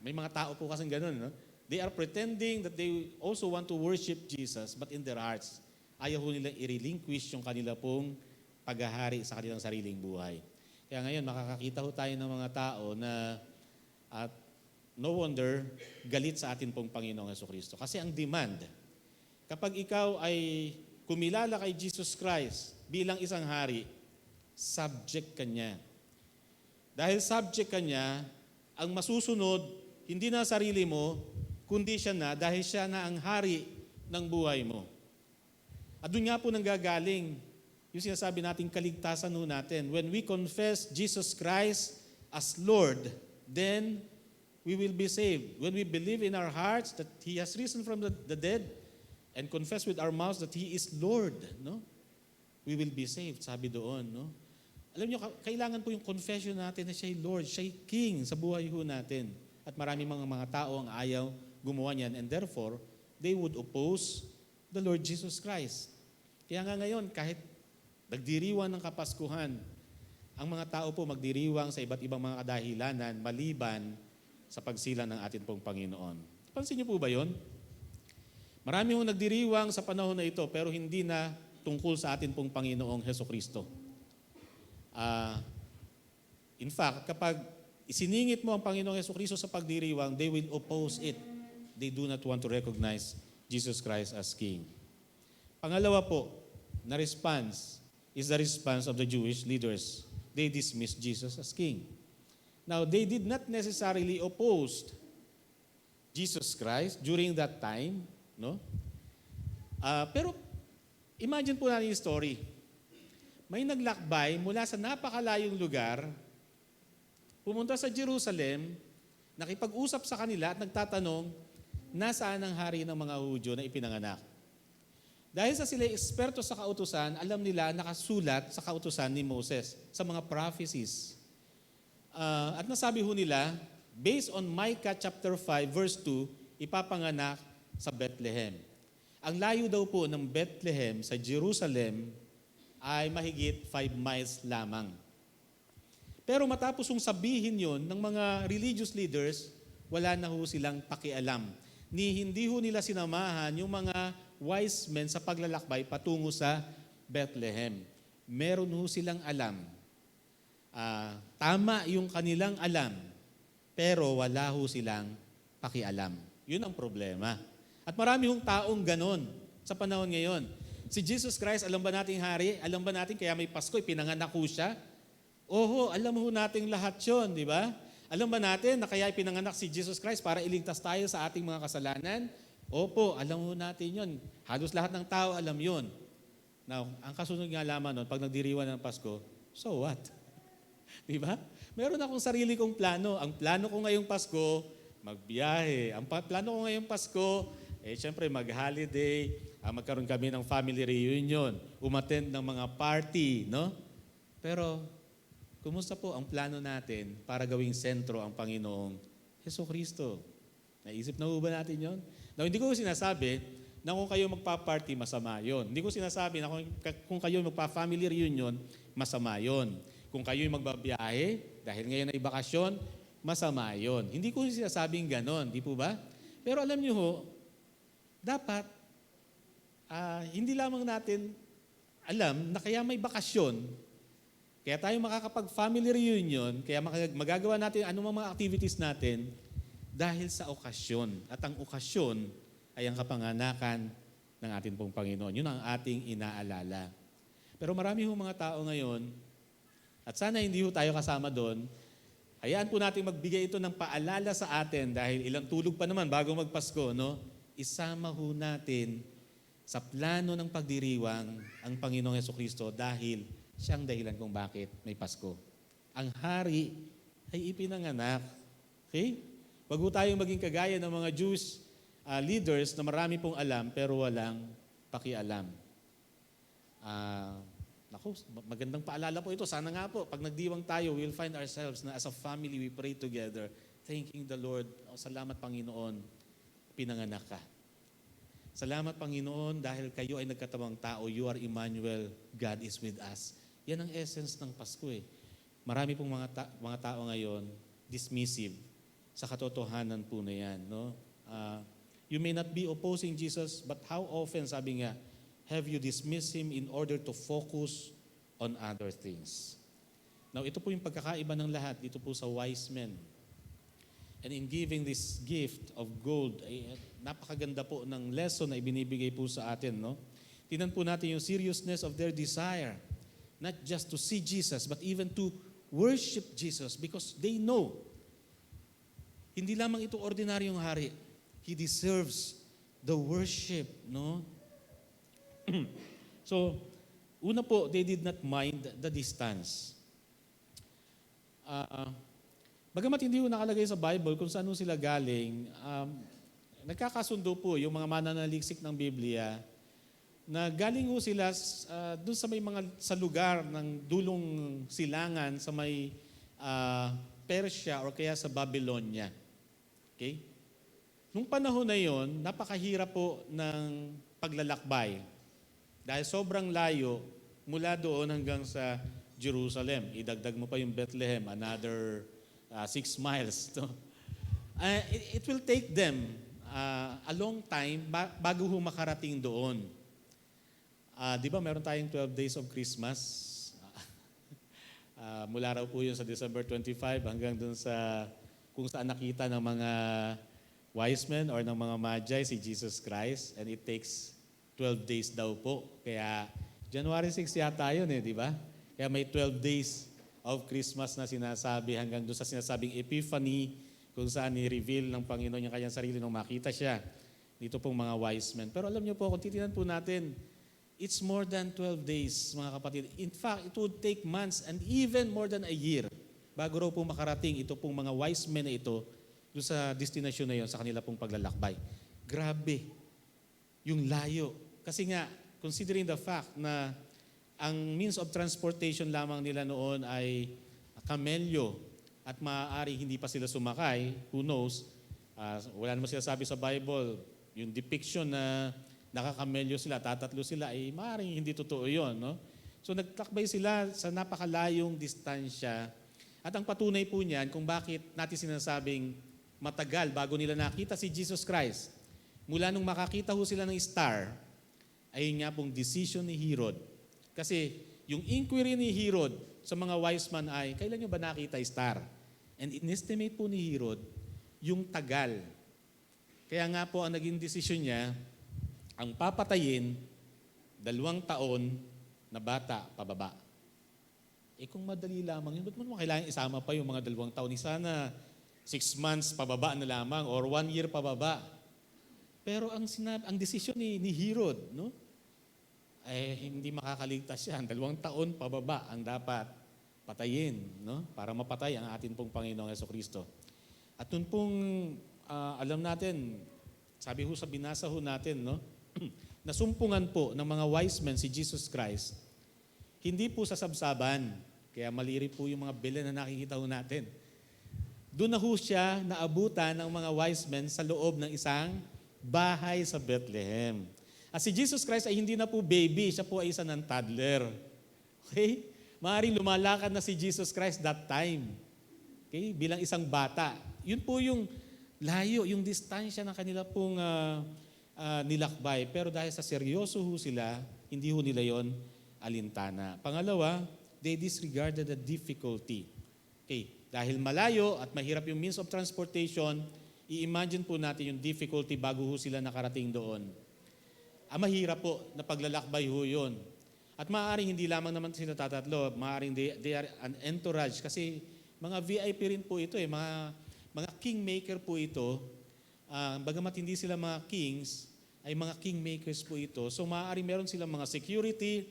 May mga tao po kasing ganun, no? They are pretending that they also want to worship Jesus, but in their hearts, ayaw ho nilang i-relinquish yung kanila pong paghahari sa kanilang sariling buhay. Kaya ngayon, makakakita ho tayo ng mga tao na at no wonder, galit sa atin pong Panginoong Jesucristo. Kasi ang demand, kapag ikaw ay kumilala kay Jesus Christ bilang isang hari, subject ka niya. Dahil subject ka niya, ang masusunod, hindi na sarili mo, kundi siya na dahil siya na ang hari ng buhay mo. At doon nga po nanggagaling yung sinasabi nating kaligtasan ho natin. When we confess Jesus Christ as Lord, then we will be saved. When we believe in our hearts that He has risen from the dead and confess with our mouths that He is Lord, no? We will be saved, sabi doon, no? Alam niyo, kailangan po yung confession natin na siya'y Lord, siya'y King sa buhay ho natin. At marami mga tao ang ayaw gumawa niyan, and therefore, they would oppose the Lord Jesus Christ. Kaya nga ngayon, kahit nagdiriwang ng Kapaskuhan, ang mga tao po magdiriwang sa iba't ibang mga kadahilanan maliban sa pagsilang ng ating pong Panginoon. Pansin niyo po ba yun? Marami hong nagdiriwang sa panahon na ito, pero hindi na tungkol sa ating pong Panginoong Hesukristo. In fact, kapag isiningit mo ang Panginoong Hesukristo sa pagdiriwang, they will oppose it. They do not want to recognize Jesus Christ as King. Pangalawa po, na response is the response of the Jewish leaders. They dismissed Jesus as King. Now, they did not necessarily oppose Jesus Christ during that time, no? Pero imagine po natin yung story. May naglakbay mula sa napakalayong lugar, pumunta sa Jerusalem, nakipag-usap sa kanila at nagtatanong, nasaan ang hari ng mga Hudyo na ipinanganak? Dahil sa sila eksperto sa kautusan, alam nila nakasulat sa kautusan ni Moses, sa mga prophecies. At nasabi ho nila, based on Micah chapter 5 verse 2, ipapanganak sa Bethlehem. Ang layo daw po ng Bethlehem sa Jerusalem ay mahigit 5 miles lamang. Pero matapos yung sabihin yon ng mga religious leaders, wala na ho silang pakialam. Hindi ho nila sinamahan yung mga wise men sa paglalakbay patungo sa Bethlehem. Meron ho silang alam. Tama yung kanilang alam, pero wala ho silang pakialam. Yun ang problema. At marami hong taong ganon sa panahon ngayon. Si Jesus Christ, alam ba nating hari? Alam ba natin kaya may Pasko, pinanganak ho siya? Oho, alam ho nating lahat yun, di ba? Alam ba natin na kaya pinanganak si Jesus Christ para iligtas tayo sa ating mga kasalanan? Opo, alam ho natin yun. Halos lahat ng tao alam yun. Now, ang kasunod nga lamang nun, pag nagdiriwan ng Pasko, so what? Di ba? Meron akong sarili kong plano. Ang plano ko ngayong Pasko, magbiyahe. Ang plano ko ngayong Pasko, syempre mag-holiday, magkaroon kami ng family reunion, umattend ng mga party, no? Pero, kumusta po ang plano natin para gawing sentro ang Panginoong Hesukristo? Naisip na ho ba natin yon? Now, hindi ko sinasabi na kung kayo magpa-party, masama yon. Hindi ko sinasabi na kung kayo magpa-family reunion, masama yon. Kung kayo magbabiyahe, dahil ngayon ay bakasyon, masama yon. Hindi ko sinasabing ganon, di po ba? Pero alam niyo ho, dapat, hindi lamang natin alam na kaya may bakasyon, kaya tayo makakapag-family reunion, kaya magagawa natin anumang mga activities natin dahil sa okasyon. At ang okasyon ay ang kapanganakan ng ating pong Panginoon. Yun ang ating inaalala. Pero marami hong mga tao ngayon, at sana hindi ho tayo kasama doon, hayaan po natin magbigay ito ng paalala sa atin dahil ilang tulog pa naman bago magpasko, no? Isama ho natin sa plano ng pagdiriwang ang Panginoong Hesukristo dahil siyang dahilan kung bakit may Pasko. Ang hari ay ipinanganak. Okay? Wag ho tayong maging kagaya ng mga Jewish leaders na marami pong alam pero walang pakialam. Magandang paalala po ito. Sana nga po, pag nagdiwang tayo, we'll find ourselves na as a family, we pray together, thanking the Lord. Salamat Panginoon, pinanganak ka. Salamat Panginoon dahil kayo ay nagkatawang tao. You are Emmanuel, God is with us. Yan ang essence ng Pasko eh. Marami pong mga tao ngayon dismissive sa katotohanan po na yan. No? You may not be opposing Jesus, but how often, sabi nga, have you dismissed Him in order to focus on other things? Now, ito po yung pagkakaiba ng lahat dito po sa wise men. And in giving this gift of gold, napakaganda po ng lesson na ibinibigay po sa atin. No? Tingnan po natin yung seriousness of their desire. Not just to see Jesus, but even to worship Jesus because they know hindi lamang ito ordinaryong hari. He deserves the worship, no? So, una po, they did not mind the distance. Bagamat hindi po nakalagay sa Bible kung saan sila galing, nagkakasundo po yung mga mananaliksik ng Biblia na galing ho sila doon sa may sa lugar ng dulong silangan sa may Persia or kaya sa Babylonia. Okay? Nung panahon na yon, napakahirap po ng paglalakbay. Dahil sobrang layo mula doon hanggang sa Jerusalem. Idagdag mo pa yung Bethlehem, another 6 miles. No? It will take them a long time bago ho makarating doon. Di ba meron tayong 12 days of Christmas? Mula raw po yun sa December 25 hanggang dun sa kung saan nakita ng mga wise men or ng mga magi si Jesus Christ. And it takes 12 days daw po. Kaya January 6 yata yun di ba? Kaya may 12 days of Christmas na sinasabi hanggang dun sa sinasabing Epiphany kung saan ni-reveal ng Panginoon yung kanyang sarili nung makita siya. Dito pong mga wise men. Pero alam niyo po, kung titinan po natin, it's more than 12 days, mga kapatid. In fact, it would take months and even more than a year bago raw po makarating ito pong mga wise men na ito doon sa destination na yon sa kanila pong paglalakbay. Grabe, yung layo. Kasi nga, considering the fact na ang means of transportation lamang nila noon ay kamelyo at maaari hindi pa sila sumakay, who knows, wala naman sila sabi sa Bible, yung depiction na nakakamelyo sila, tatatlo sila, ay maaaring hindi totoo yun. No? So nagtakbay sila sa napakalayong distansya. At ang patunay po niyan kung bakit natin sinasabing matagal bago nila nakita si Jesus Christ. Mula nung makakita ho sila ng star, ayun nga pong decision ni Herod. Kasi yung inquiry ni Herod sa mga wise man ay, kailan nyo ba nakita star? And inestimate po ni Herod yung tagal. Kaya nga po ang naging decision niya, ang papatayin, 2 taon na bata pababa. Kung madali lamang yun, ba't mo naman kailangan isama pa yung mga 2 taon? Sana 6 months pababa na lamang or 1 year pababa. Pero ang desisyon ni Herod, no? Ay hindi makakaligtas yan. 2 taon pababa ang dapat patayin, no? Para mapatay ang atin pong Panginoong Jesucristo. At nun pong alam natin, sabi ho sa binasa ho natin, no? Nasumpungan po ng mga wise men si Jesus Christ, hindi po sa sabsaban, kaya maliri po yung mga belen na nakikita ho natin. Doon na ho siya naabutan ng mga wise men sa loob ng isang bahay sa Bethlehem. At si Jesus Christ ay hindi na po baby, siya po ay isa ng toddler. Okay? Maaaring lumalakad na si Jesus Christ that time. Okay? Bilang isang bata. Yun po yung layo, yung distansya ng kanila pong nilakbay. Pero dahil sa seryoso ho sila, hindi ho nila yon alintana. Pangalawa, they disregarded the difficulty. Okay, dahil malayo at mahirap yung means of transportation, i-imagine po natin yung difficulty bago ho sila nakarating doon. Mahirap po na paglalakbay ho yun. At maaaring hindi lamang naman sila tatatlo, maaaring they are an entourage kasi mga VIP rin po ito mga kingmaker po ito. Bagamat hindi sila mga kings, ay mga kingmakers po ito. So maaaring meron silang mga security,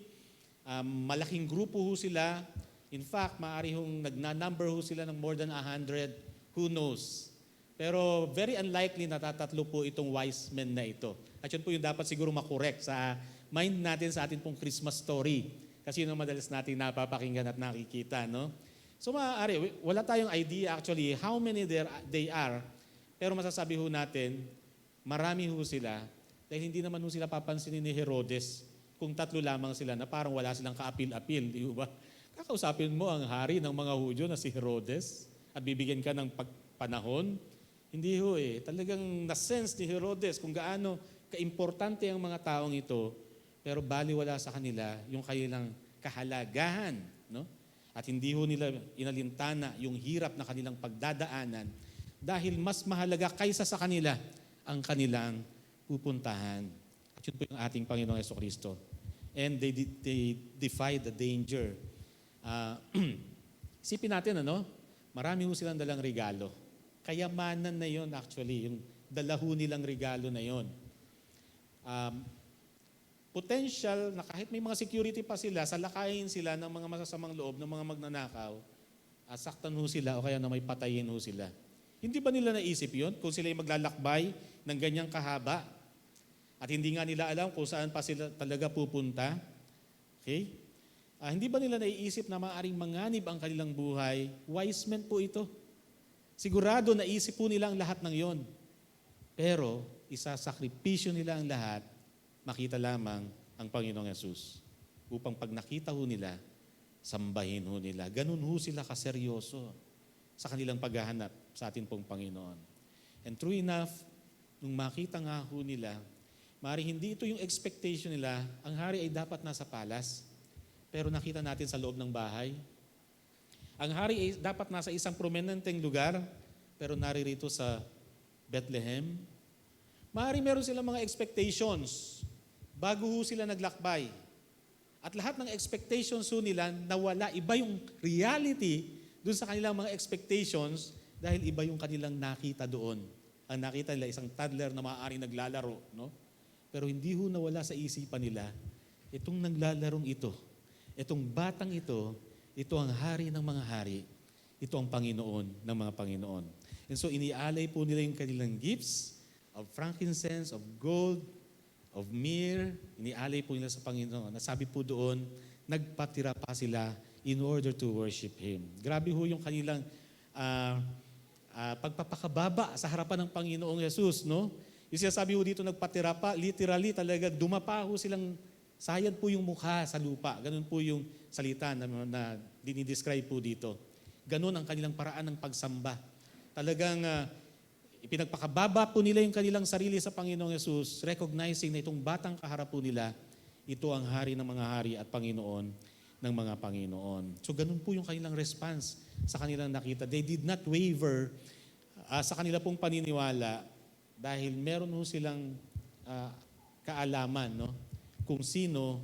malaking grupo ho sila. In fact, maaari hong nagna-number ho sila ng more than 100. Who knows? Pero very unlikely na tatatlo po itong wise men na ito. At yun po yung dapat siguro makorek sa mind natin sa atin pong Christmas story. Kasi yun ang madalas natin napapakinggan at nakikita. No? So maaari, wala tayong idea actually how many they are. Pero masasabi ho natin, marami ho sila. Dahil hindi naman ho sila papansinin ni Herodes kung 3 lamang sila na parang wala silang kaapil-apil. Di ba? Kakausapin mo ang hari ng mga Hudyo na si Herodes at bibigyan ka ng panahon Hindi ho eh. Talagang na-sense ni Herodes kung gaano kaimportante ang mga taong ito, pero baliwala sa kanila yung kanilang kahalagahan. No? At hindi ho nila inalintana yung hirap na kanilang pagdadaanan dahil mas mahalaga kaysa sa kanila ang kanilang pupuntahan. At yun po yung ating Panginoong Jesucristo. And they defied the danger. Isipin natin, marami ho silang dalang regalo. Kayamanan na yon actually, yung dalaho nilang regalo na yon. Potential na kahit may mga security pa sila, salakayin sila ng mga masasamang loob, ng mga magnanakaw, saktan ho sila o kaya na may patayin ho sila. Hindi ba nila naisip yon kung sila yung maglalakbay ng ganyang kahaba at hindi nga nila alam kung saan pa sila talaga pupunta? Okay? Hindi ba nila naiisip na maaaring manganib ang kanilang buhay? Wise men po ito. Sigurado naisip po nila ang lahat ng yon. Pero isasakripisyo nila ang lahat, makita lamang ang Panginoong Yesus. Upang pag nakita ho nila, sambahin ho nila. Ganun ho sila kaseryoso sa kanilang paghahanap sa atin pong Panginoon. And true enough, nung makita nga ho nila, maaaring hindi ito yung expectation nila, ang hari ay dapat nasa palas, pero nakita natin sa loob ng bahay. Ang hari ay dapat nasa isang prominenteng lugar, pero naririto sa Bethlehem. Maaaring meron silang mga expectations bago ho sila naglakbay. At lahat ng expectations ho nila nawala. Iba yung reality dun sa kanilang mga expectations dahil iba yung kanilang nakita doon. Ang nakita nila isang toddler na maaaring naglalaro. No? Pero hindi ho nawala sa isipan nila, itong naglalarong ito, itong batang ito ang hari ng mga hari. Ito ang Panginoon ng mga Panginoon. And so inialay po nila yung kanilang gifts of frankincense, of gold, of myrrh. Inialay po nila sa Panginoon. Nasabi po doon, nagpatira pa sila in order to worship Him. Grabe ho yung kanilang pagpapakababa sa harapan ng Panginoong Jesus. No? Yung sinasabi ho dito, nagpatira pa, literally talaga, dumapa ho silang, sayad po yung mukha sa lupa. Ganun po yung salita na dinidescribe po dito. Ganun ang kanilang paraan ng pagsamba. Talagang ipinagpakababa po nila yung kanilang sarili sa Panginoong Yesus, recognizing na itong batang kaharap po nila, ito ang hari ng mga hari at Panginoon ng mga Panginoon. So ganun po yung kanilang response sa kanilang nakita. They did not waver sa kanila pong paniniwala dahil meron ho silang kaalaman, no? Kung sino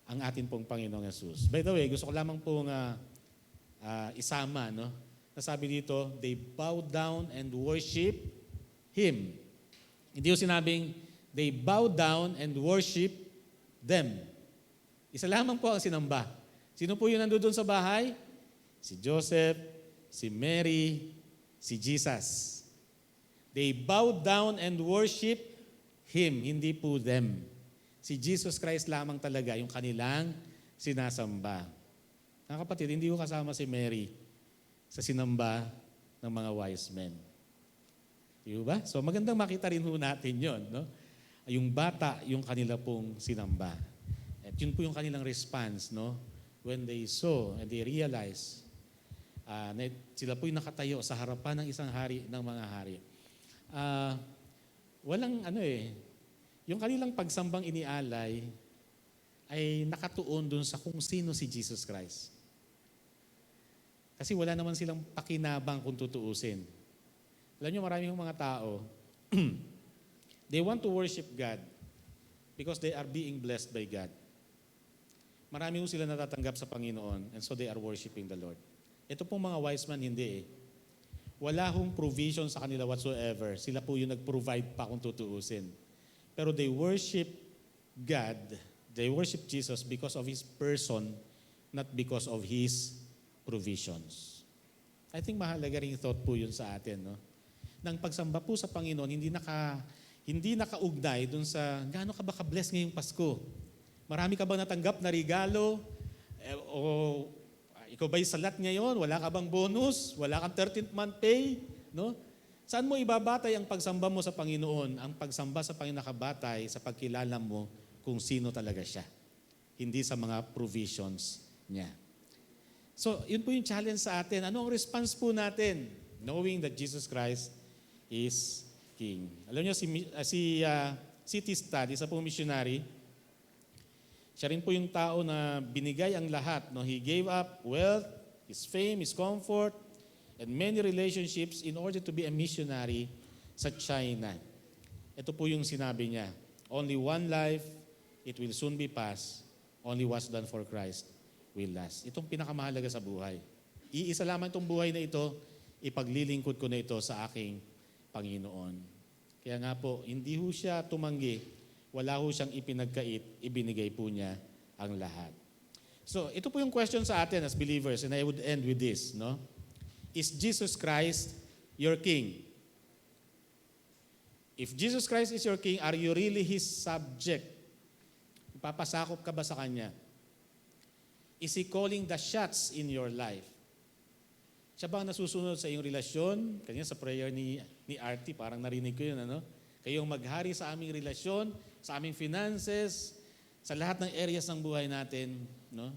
ang atin pong Panginoong Yesus. By the way, gusto ko lamang pong isama, no? Nasabi dito, they bow down and worship Him. Hindi ko sinabing, they bow down and worship them. Isa lamang po ang sinamba. Sino po yung nandoon sa bahay? Si Joseph, si Mary, si Jesus. They bow down and worship Him, hindi po them. Si Jesus Christ lamang talaga yung kanilang sinasamba. Mga kapatid, hindi ko kasama si Mary sa sinamba ng mga wise men. Di ba? So magandang makita rin ho natin yun. No? Yung bata, yung kanila pong sinamba. At yun po yung kanilang response, no? When they saw and they realized na sila po'y nakatayo sa harapan ng isang hari ng mga hari. Walang yung kanilang pagsambang inialay ay nakatuon dun sa kung sino si Jesus Christ. Kasi wala naman silang pakinabang kung tutuusin. Alam nyo, maraming mga tao, they want to worship God because they are being blessed by God. Marami sila natatanggap sa Panginoon and so they are worshiping the Lord. Ito pong mga wise man, hindi eh. Wala hong provision sa kanila whatsoever. Sila po yung nag-provide pa kung tutuusin. Pero they worship God, they worship Jesus because of His person, not because of His provisions. I think mahalaga rin thought po yun sa atin. No? Nang pagsamba po sa Panginoon, hindi nakaugnay dun sa gaano ka ba ka-bless ngayong Pasko? Marami ka ba natanggap na regalo? O ikaw ba'y salat ngayon? Wala ka bang bonus? Wala kang 13th month pay? No? Saan mo ibabatay ang pagsamba mo sa Panginoon? Ang pagsamba sa Panginoon nakabatay sa pagkilala mo kung sino talaga siya. Hindi sa mga provisions niya. So, yun po yung challenge sa atin. Ano ang response po natin? Knowing that Jesus Christ is King. Alam niyo, C.T. Studd, isa pong missionary, siya rin po yung tao na binigay ang lahat. No? He gave up wealth, his fame, his comfort, and many relationships in order to be a missionary sa China. Ito po yung sinabi niya, only one life, it will soon be past. Only what's done for Christ will last. Itong pinakamahalaga sa buhay. Iisa lamang itong buhay na ito, ipaglilingkod ko na ito sa aking Panginoon. Kaya nga po, hindi ho siya tumanggi, wala ho siyang ipinagkait, ibinigay po niya ang lahat. So, ito po yung question sa atin as believers, and I would end with this, no? Is Jesus Christ your King? If Jesus Christ is your King, are you really His subject? Ipapasakop ka ba sa Kanya? Is He calling the shots in your life? Siya ba ang nasusunod sa iyong relasyon? Kanya sa prayer ni Artie, parang narinig ko yun, ano? Kayong maghari sa aming relasyon, sa aming finances, sa lahat ng areas ng buhay natin, no?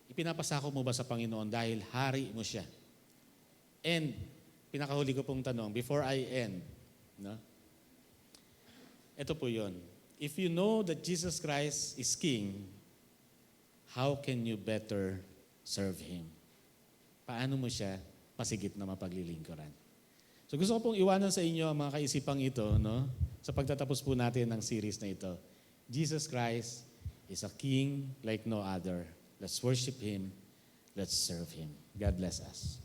Ipinapasakop mo ba sa Panginoon dahil hari mo siya? And, pinakahuli ko pong tanong, before I end, no? Ito po yun. If you know that Jesus Christ is King, how can you better serve Him? Paano mo siya pasigit na mapaglilingkuran? So gusto ko pong iwanan sa inyo ang mga kaisipang ito, no? Sa pagtatapos po natin ng series na ito. Jesus Christ is a King like no other. Let's worship Him. Let's serve Him. God bless us.